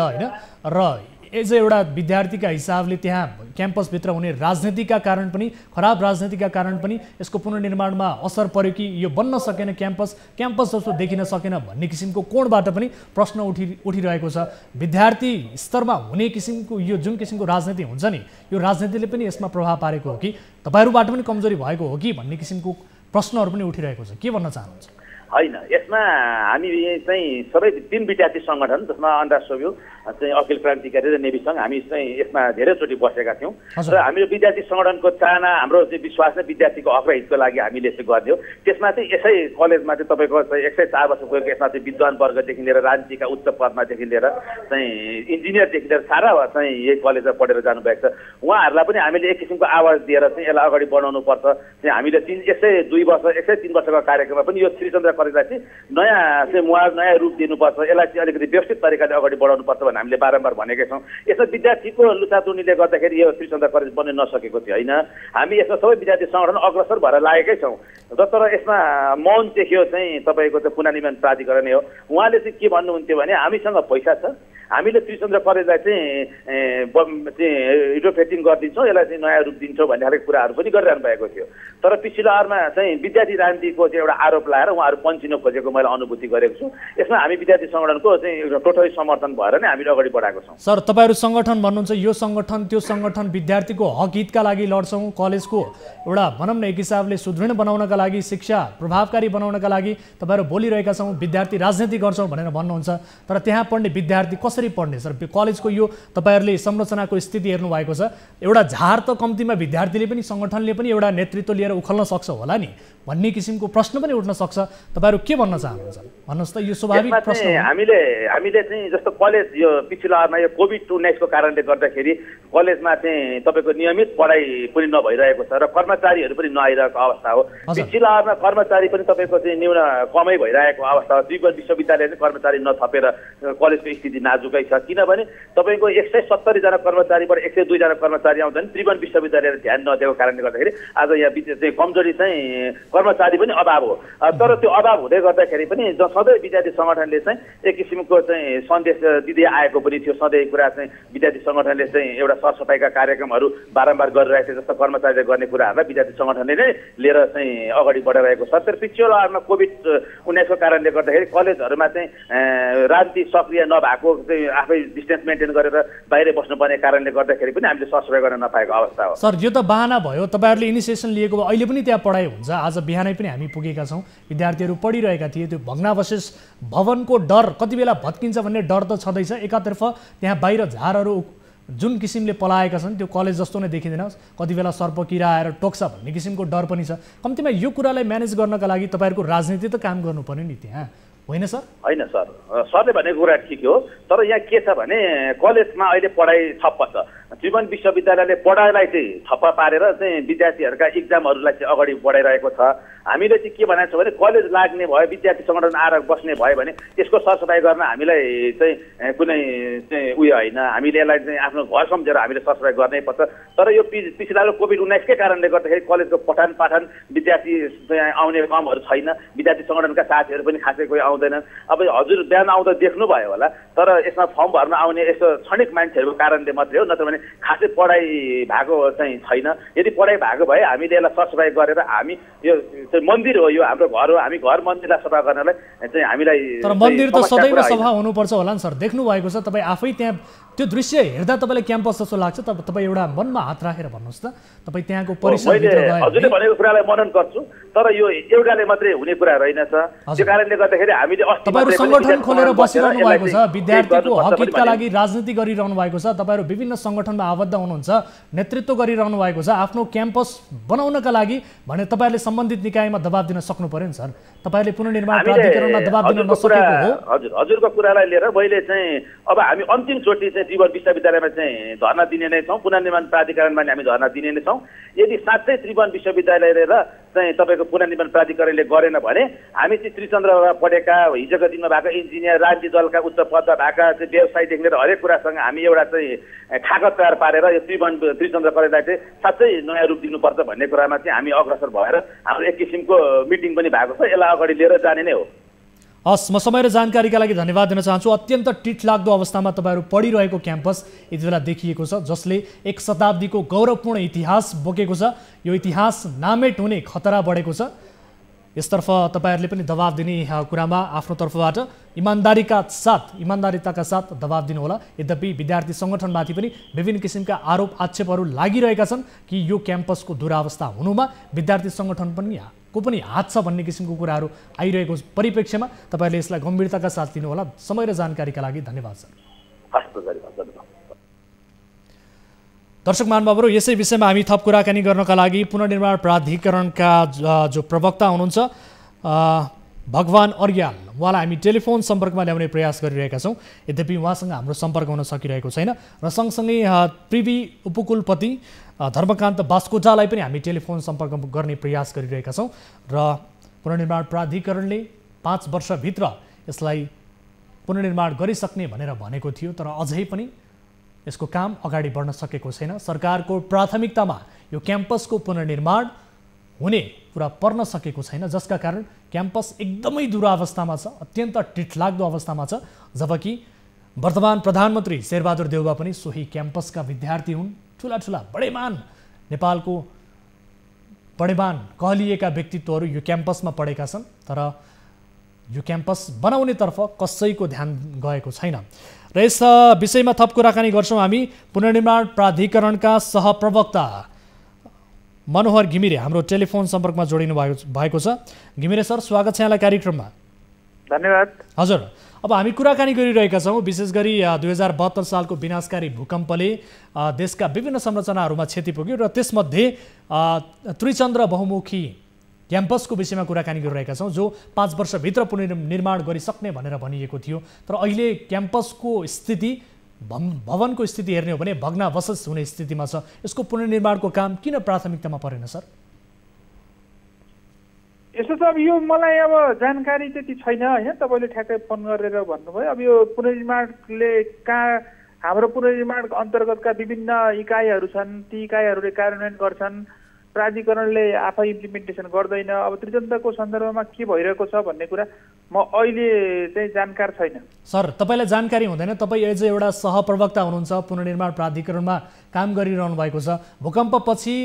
र एज एउटा विद्यार्थीका हिसाबले त्यहाँ क्याम्पसभित्र हुने राजनीतिका कारण पनि, खराब राजनीतिका कारण पनि यसको पुनर्निर्माणमा असर पर्यो कि यो बन्न सकेन, क्याम्पस जस्तो देखिन सकेन भन्ने किसिमको कोणबाट पनि प्रश्न उठिरहेको छ। विद्यार्थी स्तरमा हुने किसिमको यो जुन किसिमको राजनीति हुन्छ नि, यो राजनीतिले पनि यसमा प्रभाव पारेको हो कि तपाईँहरूबाट पनि कमजोरी भएको हो कि भन्ने किसिमको प्रश्नहरू पनि उठिरहेको छ। के भन्न चाहनुहुन्छ? होइन, यसमा हामी चाहिँ सबै 3 विद्यार्थी सङ्गठन जसमा अन्डा सोभ्यू चाहिँ अखिल क्रान्तिकारी र नेभी सङ्घ हामी चाहिँ यसमा धेरैचोटि बसेका थियौँ र हामीले विद्यार्थी सङ्गठनको चाहना हाम्रो चाहिँ विश्वास नै विद्यार्थीको हक र हितको लागि हामीले चाहिँ गरिदियो। त्यसमा चाहिँ यसै कलेजमा चाहिँ तपाईँको 104 वर्ष पुगेको यसमा चाहिँ विद्वान वर्गदेखि लिएर राजनीतिका उच्च पदमादेखि लिएर चाहिँ इन्जिनियरदेखि लिएर सारा चाहिँ यही कलेजमा पढेर जानुभएको छ। उहाँहरूलाई पनि हामीले एक किसिमको आवाज दिएर चाहिँ यसलाई अगाडि बढाउनुपर्छ। चाहिँ हामीले 102 वर्ष 103 वर्षको कार्यक्रममा पनि यो श्रीचन्द्र कलेजलाई चाहिँ नयाँ चाहिँ मुहार नयाँ रूप दिनुपर्छ, यसलाई चाहिँ अलिकति व्यवस्थित तरिकाले अगाडि बढाउनुपर्छ भनेर हामीले बारम्बार भनेका छौँ। यसमा विद्यार्थीको लुचाचुनीले गर्दाखेरि यो श्रीचन्द्र कलेज बन्न नसकेको थियो होइन। हामी यसमा सबै विद्यार्थी सङ्गठन अग्रसर भएर लागेकै छौँ। तर यसमा मौन देखियो चाहिँ तपाईँको चाहिँ पुनर्निर्माण प्राधिकरण हो। उहाँले चाहिँ के भन्नुहुन्थ्यो भने हामीसँग पैसा छ, हामीले श्रीचन्द्र कलेजलाई चाहिँ रिनोभेटिङ गरिदिन्छौँ, यसलाई चाहिँ नयाँ रूप दिन्छौँ भन्ने खालको कुराहरू पनि गरिरहनु भएको थियो। तर पछिल्लो आवरमा चाहिँ विद्यार्थी राजनीतिको चाहिँ एउटा आरोप लगाएर उहाँहरू पन्चिन खोजेको मैले अनुभूति गरेको छु। यसमा हामी विद्यार्थी सङ्गठनको चाहिँ टोटली समर्थन भएर नै हामीले अगाडि बढाएको छौँ। सर, तपाईँहरू सङ्गठन भन्नुहुन्छ, यो सङ्गठन त्यो सङ्गठन विद्यार्थीको हक हितका लागि लड्छौँ, कलेजको एउटा भनौँ न एक हिसाबले सुदृढ बनाउनका लागि, शिक्षा प्रभावकारी बनाउनका लागि तपाईँहरू बोलिरहेका छौँ, विद्यार्थी राजनीति गर्छौँ भनेर भन्नुहुन्छ। तर त्यहाँ पढ्ने विद्यार्थी कसरी पढ्ने सर? कलेजको यो तपाईँहरूले संरचनाको स्थिति हेर्नु भएको छ, एउटा झार त कम्तीमा विद्यार्थीले पनि सङ्गठनले पनि एउटा नेतृत्व लिएर उखल्न सक्छ होला नि भन्ने किसिमको प्रश्न पनि उठ्न सक्छ। तपाईँहरू के भन्न चाहनुहुन्छ भन्नुहोस् त? यो स्वाभाविक प्रश्न हो। हामीले चाहिँ जस्तो कलेज यो पिछिल्लो आवरमा यो कोभिड-19 को कारणले गर्दाखेरि कलेजमा चाहिँ तपाईँको नियमित पढाइ पनि नभइरहेको छ र कर्मचारीहरू पनि नआइरहेको अवस्था हो। पिछिल्लो आवरमा कर्मचारी पनि तपाईँको चाहिँ न्यून कमै भइरहेको अवस्था हो। त्रिभुवन विश्वविद्यालय चाहिँ कर्मचारी नथपेर कलेजको स्थिति नाजुकै छ, किनभने तपाईँको 170 जना कर्मचारीबाट 102 जना कर्मचारी आउँदा नि त्रिभुवन विश्वविद्यालयले ध्यान नदिएको कारणले गर्दाखेरि आज यहाँ चाहिँ कमजोरी चाहिँ कर्मचारी पनि अभाव हो। तर त्यो अभाव हुँदै गर्दाखेरि पनि सधैँ विद्यार्थी सङ्गठनले चाहिँ एक किसिमको चाहिँ सन्देश दिँदै आएको पनि थियो। सधैँ कुरा चाहिँ विद्यार्थी सङ्गठनले चाहिँ एउटा सरसफाइका कार्यक्रमहरू बारम्बार गरिरहेको थियो, जस्तो कर्मचारीले गर्ने कुराहरूलाई विद्यार्थी सङ्गठनले नै लिएर चाहिँ अगाडि बढाइरहेको छ। तर पिछिल्लो आवरमा कोभिड-19 को कारणले गर्दाखेरि कलेजहरूमा चाहिँ राजनीति सक्रिय नभएको, चाहिँ आफै डिस्टेन्स मेन्टेन गरेर बाहिर बस्नुपर्ने कारणले गर्दाखेरि पनि हामीले सरसफाइ गर्न नपाएको अवस्था हो। सर, यो त बहाना भयो, तपाईँहरूले इनिसिएसन लिएको भए अहिले पनि त्यहाँ पढाइ हुन्छ। आज बिहानै पनि हामी पुगेका छौँ, विद्यार्थीहरू पढिरहेका थिए। त्यो भग्नावशेष भवनको डर कति बेला भत्किन्छ भन्ने डर त छँदैछ। एकातर्फ त्यहाँ बाहिर झारहरू जुन किसिमले पलाएका छन् त्यो कलेज जस्तो नै देखिँदैन, कति बेला सर्प किरा आएर टोक्छ भन्ने किसिमको डर पनि छ। कम्तीमा यो कुरालाई म्यानेज गर्नका लागि तपाईँहरूको राजनीति त काम गर्नु पर्यो नि त्यहाँ, होइन सर? होइन सर, सरले भनेको कुरा ठिक हो। तर यहाँ के छ भने कलेजमा अहिले पढाइ ठप्प छ। त्रिभुवन विश्वविद्यालयले पढाइलाई चाहिँ ठप्प पारेर चाहिँ विद्यार्थीहरूका इक्जामहरूलाई चाहिँ अगाडि बढाइरहेको छ। हामीले चाहिँ के भनेको छ भने कलेज लाग्ने भयो, विद्यार्थी सङ्गठन आएर बस्ने भयो भने यसको सरसफाइ गर्न हामीलाई चाहिँ कुनै चाहिँ उयो होइन। हामीले यसलाई चाहिँ आफ्नो घर सम्झेर हामीले सरसफाइ गर्नै पर्छ। तर यो पिछला कोभिड-19 कै कारणले गर्दाखेरि कलेजको पठन पाठन विद्यार्थी चाहिँ आउने कमहरू छैन। विद्यार्थी सङ्गठनका साथीहरू पनि खासै कोही आउँदैनन्। अब हजुर बिहान आउँदा देख्नुभयो होला, तर यसमा फर्म भर्न आउने यस्तो क्षणिक मान्छेहरूको कारणले मात्रै हो, नत्र भने खासै पढाइ भएको चाहिँ छैन। यदि पढाइ भएको भए हामीले यसलाई सरसफाइ गरेर हामी यो मन्दिर हो, यो हाम्रो घर हो, हामी घर मन्दिरलाई सफा गर्नलाई चाहिँ हामीलाई। तर मन्दिर त सदैव सफा हुनुपर्छ होला नि सर? देख्नु भएको छ तपाईँ आफै त्यहाँ, त्यो दृश्य हेर्दा तपाईँलाई क्याम्पस जस्तो लाग्छ? तपाईँ एउटा मनमा हात राखेर भन्नुहोस् त, तपाईँ त्यहाँको परिसरभित्र गए। हजुरले भनेको कुरालाई मनन गर्छु, तर यो एउटाले मात्रै हुने कुरा रहेनछ। त्यो कारणले गर्दाखेरि हामीले तपाईँहरू सङ्गठन खोलेर बसिरहनु भएको छ, विद्यार्थीको हक हितका लागि राजनीति गरिरहनु भएको छ, तपाईँहरू विभिन्न सङ्गठनमा आबद्ध हुनुहुन्छ, नेतृत्व गरिरहनु भएको छ आफ्नो क्याम्पस बनाउनका लागि भने तपाईँहरूले सम्बन्धित निकायमा दबाब दिन सक्नु पर्यो नि सर। तपाईँहरूले पुनर्निर्माण प्राधिकरणमा दबाब दिन नसकेको हो। हजुरको कुरालाई लिएर मैले चाहिँ अब हामी अन्तिमचोटि चाहिँ त्रिभुवन विश्वविद्यालयमा चाहिँ धर्ना दिने नै छौँ, पुनर्निर्माण प्राधिकरणमा हामी धर्ना दिने नै छौँ। यदि साँच्चै त्रिभुवन विश्वविद्यालय र चाहिँ तपाईँको पुनर्निर्माण प्राधिकरणले गरेन भने हामी चाहिँ त्रिचन्द्रमा पढेका, हिजोको दिनमा भएको इन्जिनियर, राजनीतिक दलका उच्च पदमा भएका चाहिँ व्यवसायदेखि लिएर हरेक कुरासँग हामी एउटा चाहिँ कागज तयार पारेर यो त्रिचन्द्र कलेजलाई चाहिँ साँच्चै नयाँ रूप दिनुपर्छ भन्ने कुरामा चाहिँ हामी अग्रसर भएर हाम्रो एक किसिमको मिटिङ पनि भएको छ। यसलाई अगाडि लिएर जाने नै हो। हस्, म समय र जानकारीका लागि धन्यवाद दिन चाहन्छु। अत्यन्त टिटलाग्दो अवस्थामा तपाईँहरू पढिरहेको क्याम्पस यति बेला देखिएको छ, जसले एक शताब्दीको गौरवपूर्ण इतिहास बोकेको छ। यो इतिहास नामेट हुने खतरा बढेको छ। यसतर्फ तपाईहरूले पनि दबाब दिने कुरामा आफ्नो तर्फबाट इमान्दारिताका साथ दबाब दिनुहोला। यद्यपि विद्यार्थी सङ्गठनमाथि पनि विभिन्न किसिमका आरोप आक्षेपहरू लागिरहेका छन् कि यो क्याम्पसको दुरावस्था हुनुमा विद्यार्थी सङ्गठन पनि हात छ भन्ने किसिमको कुराहरू आइरहेको परिप्रेक्ष्यमा तपाईँहरूले यसलाई गम्भीरताका साथ लिनुहोला। समय र जानकारीका लागि धन्यवाद सर। दर्शक महानुभावहरू, यसै विषयमा हामी थप कुराकानी गर्नका लागि पुनर्निर्माण प्राधिकरणका जो प्रवक्ता हुनुहुन्छ भगवान अर्याल, उहाँलाई हामी टेलिफोन सम्पर्कमा ल्याउने प्रयास गरिरहेका छौँ। यद्यपि उहाँसँग हाम्रो सम्पर्क हुन सकिरहेको छैन र सँगसँगै प्रिभी उपकुलपति धर्मकान्त बास्कोटालाई पनि हामी टेलिफोन सम्पर्क गर्ने प्रयास गरिरहेका छौँ र पुनर्निर्माण प्राधिकरणले 5 वर्षभित्र यसलाई पुनर्निर्माण गरिसक्ने भनेर भनेको थियो, तर अझै पनि यसको काम अगाडि बढ्न सकेको छैन। सरकारको प्राथमिकतामा यो क्याम्पसको पुनर्निर्माण हुने कुरा पर्न सकेको छैन, जसका कारण क्याम्पस एकदमै दुरावस्थामा छ, अत्यन्त टिठलाग्दो अवस्थामा छ। जबकि वर्तमान प्रधानमन्त्री शेरबहादुर देउवा पनि सोही क्याम्पसका विद्यार्थी हुन्। ठुला बडेमान नेपालको बडेमान कहलिएका व्यक्तित्वहरू यो क्याम्पसमा पढेका छन्, तर यो क्याम्पस बनाउनेतर्फ कसैको ध्यान गएको छैन। र यस विषयमा थप कुराकानी गर्छौँ हामी पुनर्निर्माण प्राधिकरणका सहप्रवक्ता मनोहर घिमिरे हाम्रो टेलिफोन सम्पर्कमा जोडिनु भएको छ। घिमिरे सर, स्वागत छ यहाँलाई कार्यक्रममा। धन्यवाद। हजुर, अब हामी कुराकानी गरिरहेका छौँ विशेष गरी 2072 सालको विनाशकारी भूकम्पले देशका विभिन्न संरचनाहरूमा क्षति पुग्यो र त्यसमध्ये त्रिचन्द्र बहुमुखी क्याम्पसको विषयमा कुराकानी गरिरहेका छौँ, जो 5 वर्षभित्र पुनर्निर्माण गरिसक्ने भनेर भनिएको थियो। तर अहिले क्याम्पसको स्थिति, भवनको स्थिति हेर्ने हो भने भग्नावशेष हुने स्थितिमा छ। यसको पुनर्निर्माणको काम किन प्राथमिकतामा परेन सर? यसो त अब यो मलाई अब जानकारी त्यति छैन होइन, तपाईँले ठ्याक्कै फोन गरेर भन्नुभयो। अब यो पुनर्निर्माणले हाम्रो पुनर्निर्माण अन्तर्गतका विभिन्न इकाइहरू छन्, ती इकाइहरूले कार्यान्वयन गर्छन्, प्राधिकरणले आफै इम्प्लिमेन्टेसन गर्दैन। अब त्रिचन्द्रको सन्दर्भमा के भइरहेको छ भन्ने कुरा म अहिले चाहिँ जानकार छैन। सर, तपाईँलाई जानकारी हुँदैन? तपाईँ एज एउटा सहप्रवक्ता हुनुहुन्छ, पुनर्निर्माण प्राधिकरणमा काम गरिरहनु भएको छ। भूकम्पपछि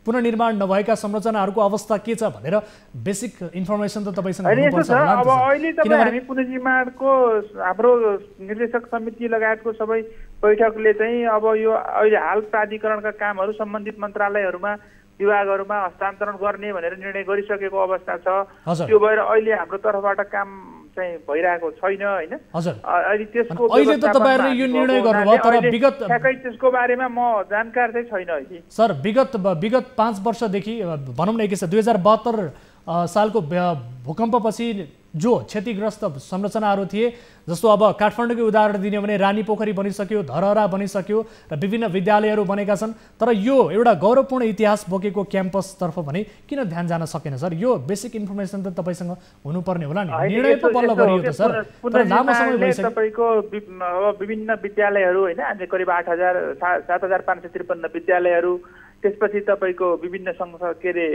पुनर्निर्माण नभएका संरचनाहरूको अवस्था के छ भनेर बेसिक इन्फर्मेसन त तपाईँसँग हुनुपर्छ होला। अब अहिले तपाईँ हामी पुनर्निर्माणको हाम्रो निर्देशक समिति लगायतको सबै बैठकले चाहिँ अब यो अहिले हाल प्राधिकरणका कामहरू सम्बन्धित मन्त्रालयहरूमा विभागहरूमा हस्तान्तरण गर्ने भनेर निर्णय गरिसकेको अवस्था छ। त्यो भएर अहिले हाम्रो तर्फबाट काम चाहिँ भइरहेको छैन होइन। अहिले त्यसको अहिले त तपाईहरुले यो निर्णय गर्नुभयो, तर विगत ठ्याक्कै त्यसको बारेमा म जानकार चाहिँ छैन अहिले। सर, विगत 5 वर्षदेखि भनौँ न 2072 सालको भूकम्पपछि जो क्षतिग्रस्त संरचनाहरू थिए, जस्तो अब काठमाडौँकै उदाहरण दिने हो भने रानी पोखरी बनिसक्यो, धरहरा बनिसक्यो र विभिन्न विद्यालयहरू बनेका छन्, तर यो एउटा गौरवपूर्ण इतिहास बोकेको क्याम्पसतर्फ भने किन ध्यान जान सकेन सर? यो बेसिक इन्फर्मेसन त तपाईँसँग हुनुपर्ने होला नि। निर्णय पो बल्ल गरियो त सर, तर लामो समय भइसक्यो। तपाईँको विभिन्न विद्यालयहरू होइन, हामीले करिब 7,553 विद्यालयहरू, त्यसपछि तपाईँको विभिन्न के अरे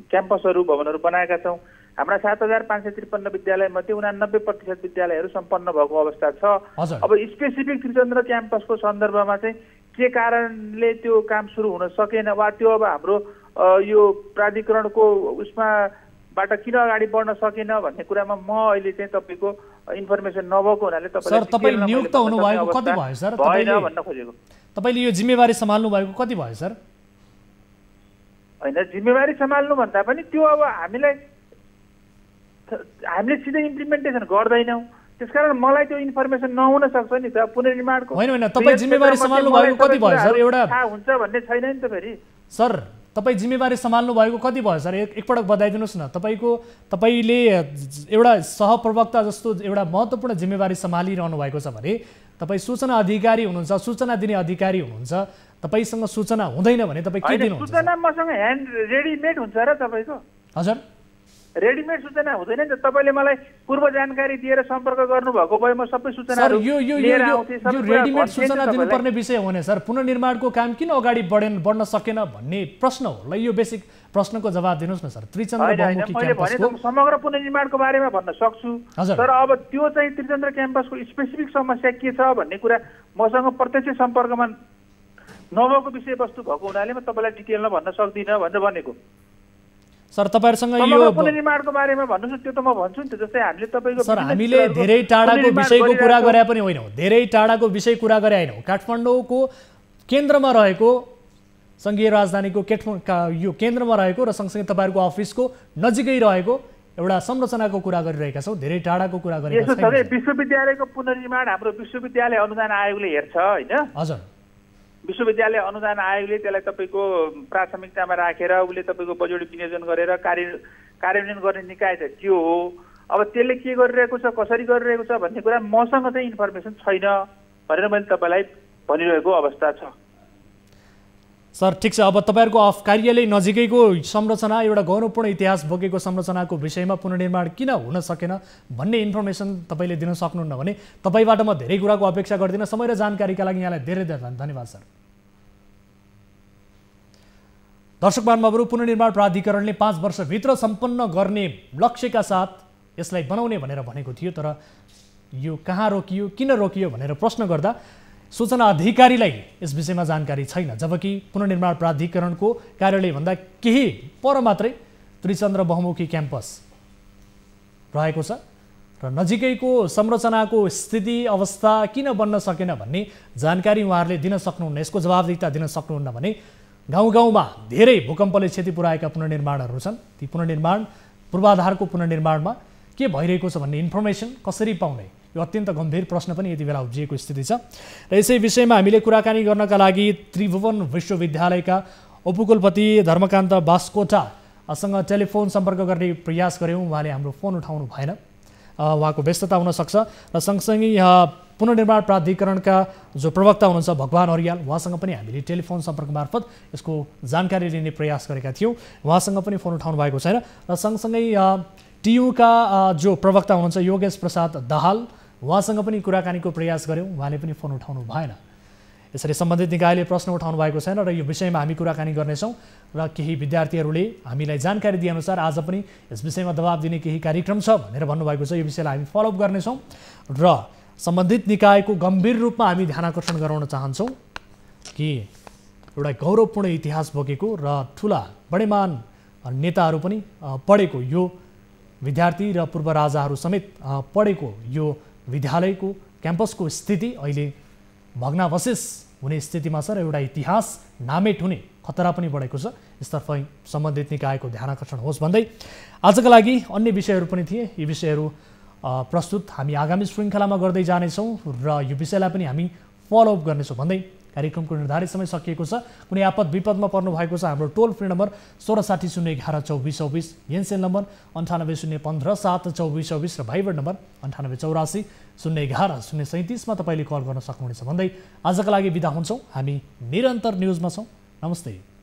क्याम्पसहरू, भवनहरू बनाएका छौँ। हाम्रा 7,553 विद्यालयमध्ये 89% विद्यालयहरू सम्पन्न भएको अवस्था छ। अब स्पेसिफिक त्रिचन्द्र क्याम्पसको सन्दर्भमा चाहिँ के कारणले त्यो काम सुरु हुन सकेन, वा त्यो अब हाम्रो यो प्राधिकरणको उसमाबाट किन अगाडि बढ्न सकेन भन्ने कुरामा म अहिले चाहिँ तपाईँको इन्फर्मेसन नभएको हुनाले तपाईँ नियुक्त हुनुभएको कति भयो सर? भन्न खोजेको। तपाईँले यो जिम्मेवारी सम्हाल्नु भएको कति भयो सर? होइन, जिम्मेवारी सम्हाल्नु भन्दा पनि त्यो अब हामीले सिधै इम्प्लिमेन्टेसन गर्दैनौँ, त्यसकारण मलाई त्यो इन्फर्मेसन नहुन सक्छ नि त। पुनर्निर्माणको होइन, तपाईँ जिम्मेवारी सम्हाल्नु भएको कति भयो सर? एउटा थाहा हुन्छ भन्ने छैन नि त फेरि। सर, तपाईँ जिम्मेवारी सम्हाल्नु भएको कति भयो सर? एकपटक बताइदिनुहोस् न। तपाईँले एउटा सहप्रवक्ता जस्तो एउटा महत्त्वपूर्ण जिम्मेवारी सम्हालिरहनु भएको छ भने तपाईँ सूचना अधिकारी हुनुहुन्छ, सूचना दिने अधिकारी हुनुहुन्छ, तपाईँसँग सूचना हुँदैन भने तपाईँ के दिनुहुन्छ? सूचना मसँग ह्यान्ड रेडिमेड हुन्छ र तपाईँको? हजुर, रेडिमेड सूचना हुँदैन नि त। तपाईँले मलाई पूर्व जानकारी दिएर सम्पर्क गर्नुभएको भए म सबै सूचना सर, यो रेडिमेड सूचना दिनुपर्ने विषय हो नि सर। पुनर्निर्माणको काम किन अगाडि बढ्न सकेन भन्ने प्रश्न हो ल। यो बेसिक प्रश्नको जवाब दिनुहोस् न सर। त्रिचन्द्र बहुमुखी क्याम्पसको समग्र पुनर्निर्माणको बारेमा भन्न सक्छु, तर अब त्यो चाहिँ त्रिचन्द्र क्याम्पसको स्पेसिफिक समस्या के छ भन्ने कुरा मसँग प्रत्यक्ष सम्पर्कमा नभएको विषयवस्तु भएको हुनाले म तपाईँलाई डिटेलमा भन्न सक्दिनँ भनेर भनेको। सर तपाईहरुसँग यो पुनर्निर्माणको बारेमा भन्नुस् त्यो त म भन्छु नि त। जस्तै हामीले तपाईको सर हामीले धेरै टाढाको विषयको कुरा गरे पनि होइनौ, धेरै टाढाको विषय कुरा गरे हैनौ। काठमाडौँको केन्द्रमा रहेको संघीय राजधानीको यो केन्द्रमा रहेको र सँगसँगै तपाईहरुको अफिसको नजिकै रहेको एउटा संरचनाको कुरा गरिरहेका छौं, धेरै टाढाको कुरा गरेका छैनौं। यसो विश्वविद्यालयको पुनर्निर्माण हाम्रो विश्वविद्यालय अनुदान आयोगले हेर्छ हैन? हजुर, विश्वविद्यालय अनुदान आयोगले त्यसलाई तपाईको प्राथमिकतामा राखेर उसले तपाईको बजेट विनियोजन गरेर कार्यान्वयन गर्ने निकाय त त्यो हो। अब त्यसले के गरिरहेको छ, कसरी गरिरहेको छ भन्ने कुरा मसँग चाहिँ इन्फर्मेसन छैन भनेर मैले तपाईलाई भनिरहेको अवस्था छ। सर ठिक छ, अब तपाईहरुको कार्यालय नजिकैको संरचना एउटा गौरवपूर्ण इतिहास बोकेको संरचनाको विषयमा पुनर्निर्माण किन हुन सकेन भन्ने इन्फर्मेसन तपाईले दिन सक्नुहुन्न भने तपाईबाट म धेरै कुराको अपेक्षा गर्दिन। समय र जानकारीका लागि यहाँलाई धेरै धन्यवाद सर। दर्शक महानुभावहरु, पुनर्निर्माण प्राधिकरणले 5 वर्षभित्र सम्पन्न गर्ने लक्ष्यका साथ यसलाई बनाउने भनेर भनेको थियो, तर यो कहाँ रोकियो, किन रोकियो भनेर प्रश्न गर्दा सूचना अधिकारीलाई यस विषयमा जानकारी छैन। जबकि पुनर्निर्माण प्राधिकरणको कार्यालय भन्दा केही पर मात्रै त्रिचन्द्र बहुमुखी क्याम्पस रहेको छ र नजिकैको संरचनाको स्थिति अवस्था किन बन्न सकेन भन्ने जानकारी उहाँहरूले दिन सक्नुहुन्न, यसको जवाफदेहिता दिन सक्नुहुन्न भने गाउँ-गाउँमा धेरै भूकम्पले क्षति पुर्याएका पुनर्निर्माणहरू छन्। ती पुनर्निर्माण पूर्वाधारको पुनर्निर्माणमा के भइरहेको छ भन्ने इन्फर्मेसन कसरी पाउने, यो अत्यन्त गम्भीर प्रश्न पनि यति बेला उब्जिएको स्थिति छ। र यसै विषयमा हामीले कुराकानी गर्नका लागि त्रिभुवन विश्वविद्यालयका उपकुलपति धर्मकान्त बास्कोटासँग टेलिफोन सम्पर्क गर्ने प्रयास गऱ्यौँ, उहाँले हाम्रो फोन उठाउनु भएन, उहाँको व्यस्तता हुनसक्छ। र सँगसँगै पुनर्निर्माण प्राधिकरणका जो प्रवक्ता हुनुहुन्छ भगवान अर्याल, उहाँसँग पनि हामीले टेलिफोन सम्पर्क मार्फत यसको जानकारी लिने प्रयास गरेका थियौँ, उहाँसँग पनि फोन उठाउनु भएको छैन। र सँगसँगै टियुका जो प्रवक्ता हुनुहुन्छ योगेश प्रसाद दाहाल, उहाँसँग पनि कुराकानीको प्रयास गऱ्यौँ, उहाँले पनि फोन उठाउनु भएन। यसरी सम्बन्धित निकायले प्रश्न उठाउनु भएको छैन र यो विषयमा हामी कुराकानी गर्नेछौँ। र केही विद्यार्थीहरूले हामीलाई जानकारी दिएअनुसार आज पनि यस विषयमा दबाब दिने केही कार्यक्रम छ भनेर भन्नुभएको छ। यो विषयलाई हामी फलोअप गर्नेछौँ र सम्बन्धित निकायको गम्भीर रूपमा हामी ध्यान आकर्षण गराउन चाहन्छौँ कि एउटा गौरवपूर्ण इतिहास बोकेको र ठुला बडेमान नेताहरू पनि पढेको यो विद्यार्थी र पूर्व राजाहरू समेत पढेको यो विद्यालयको क्याम्पसको स्थिति अहिले भग्नावशेष हुने स्थितिमा छ र एउटा इतिहास नामेट हुने खतरा पनि बढेको छ। यसतर्फ सम्बन्धित निकायको ध्यान आकर्षण होस् भन्दै आजका लागि अन्य विषयहरू पनि थिए, यी विषयहरू प्रस्तुत हामी आगामी श्रृङ्खलामा गर्दै जानेछौँ र यो विषयलाई पनि हामी फलोअप गर्नेछौँ भन्दै कार्यक्रमको निर्धारित समय सकिएको छ। कुनै आपद विपदमा पर्नु भएको छ, हाम्रो टोल फ्री नम्बर 1660 11 24 24, एनसेल नम्बर 98 015 7 24 24 र भाइबर नम्बर 98 84 011 037 मा तपाईँले कल गर्न सक्नुहुनेछ भन्दै आजका लागि बिदा हुन्छौँ। हामी निरन्तर न्युजमा छौँ। नमस्ते।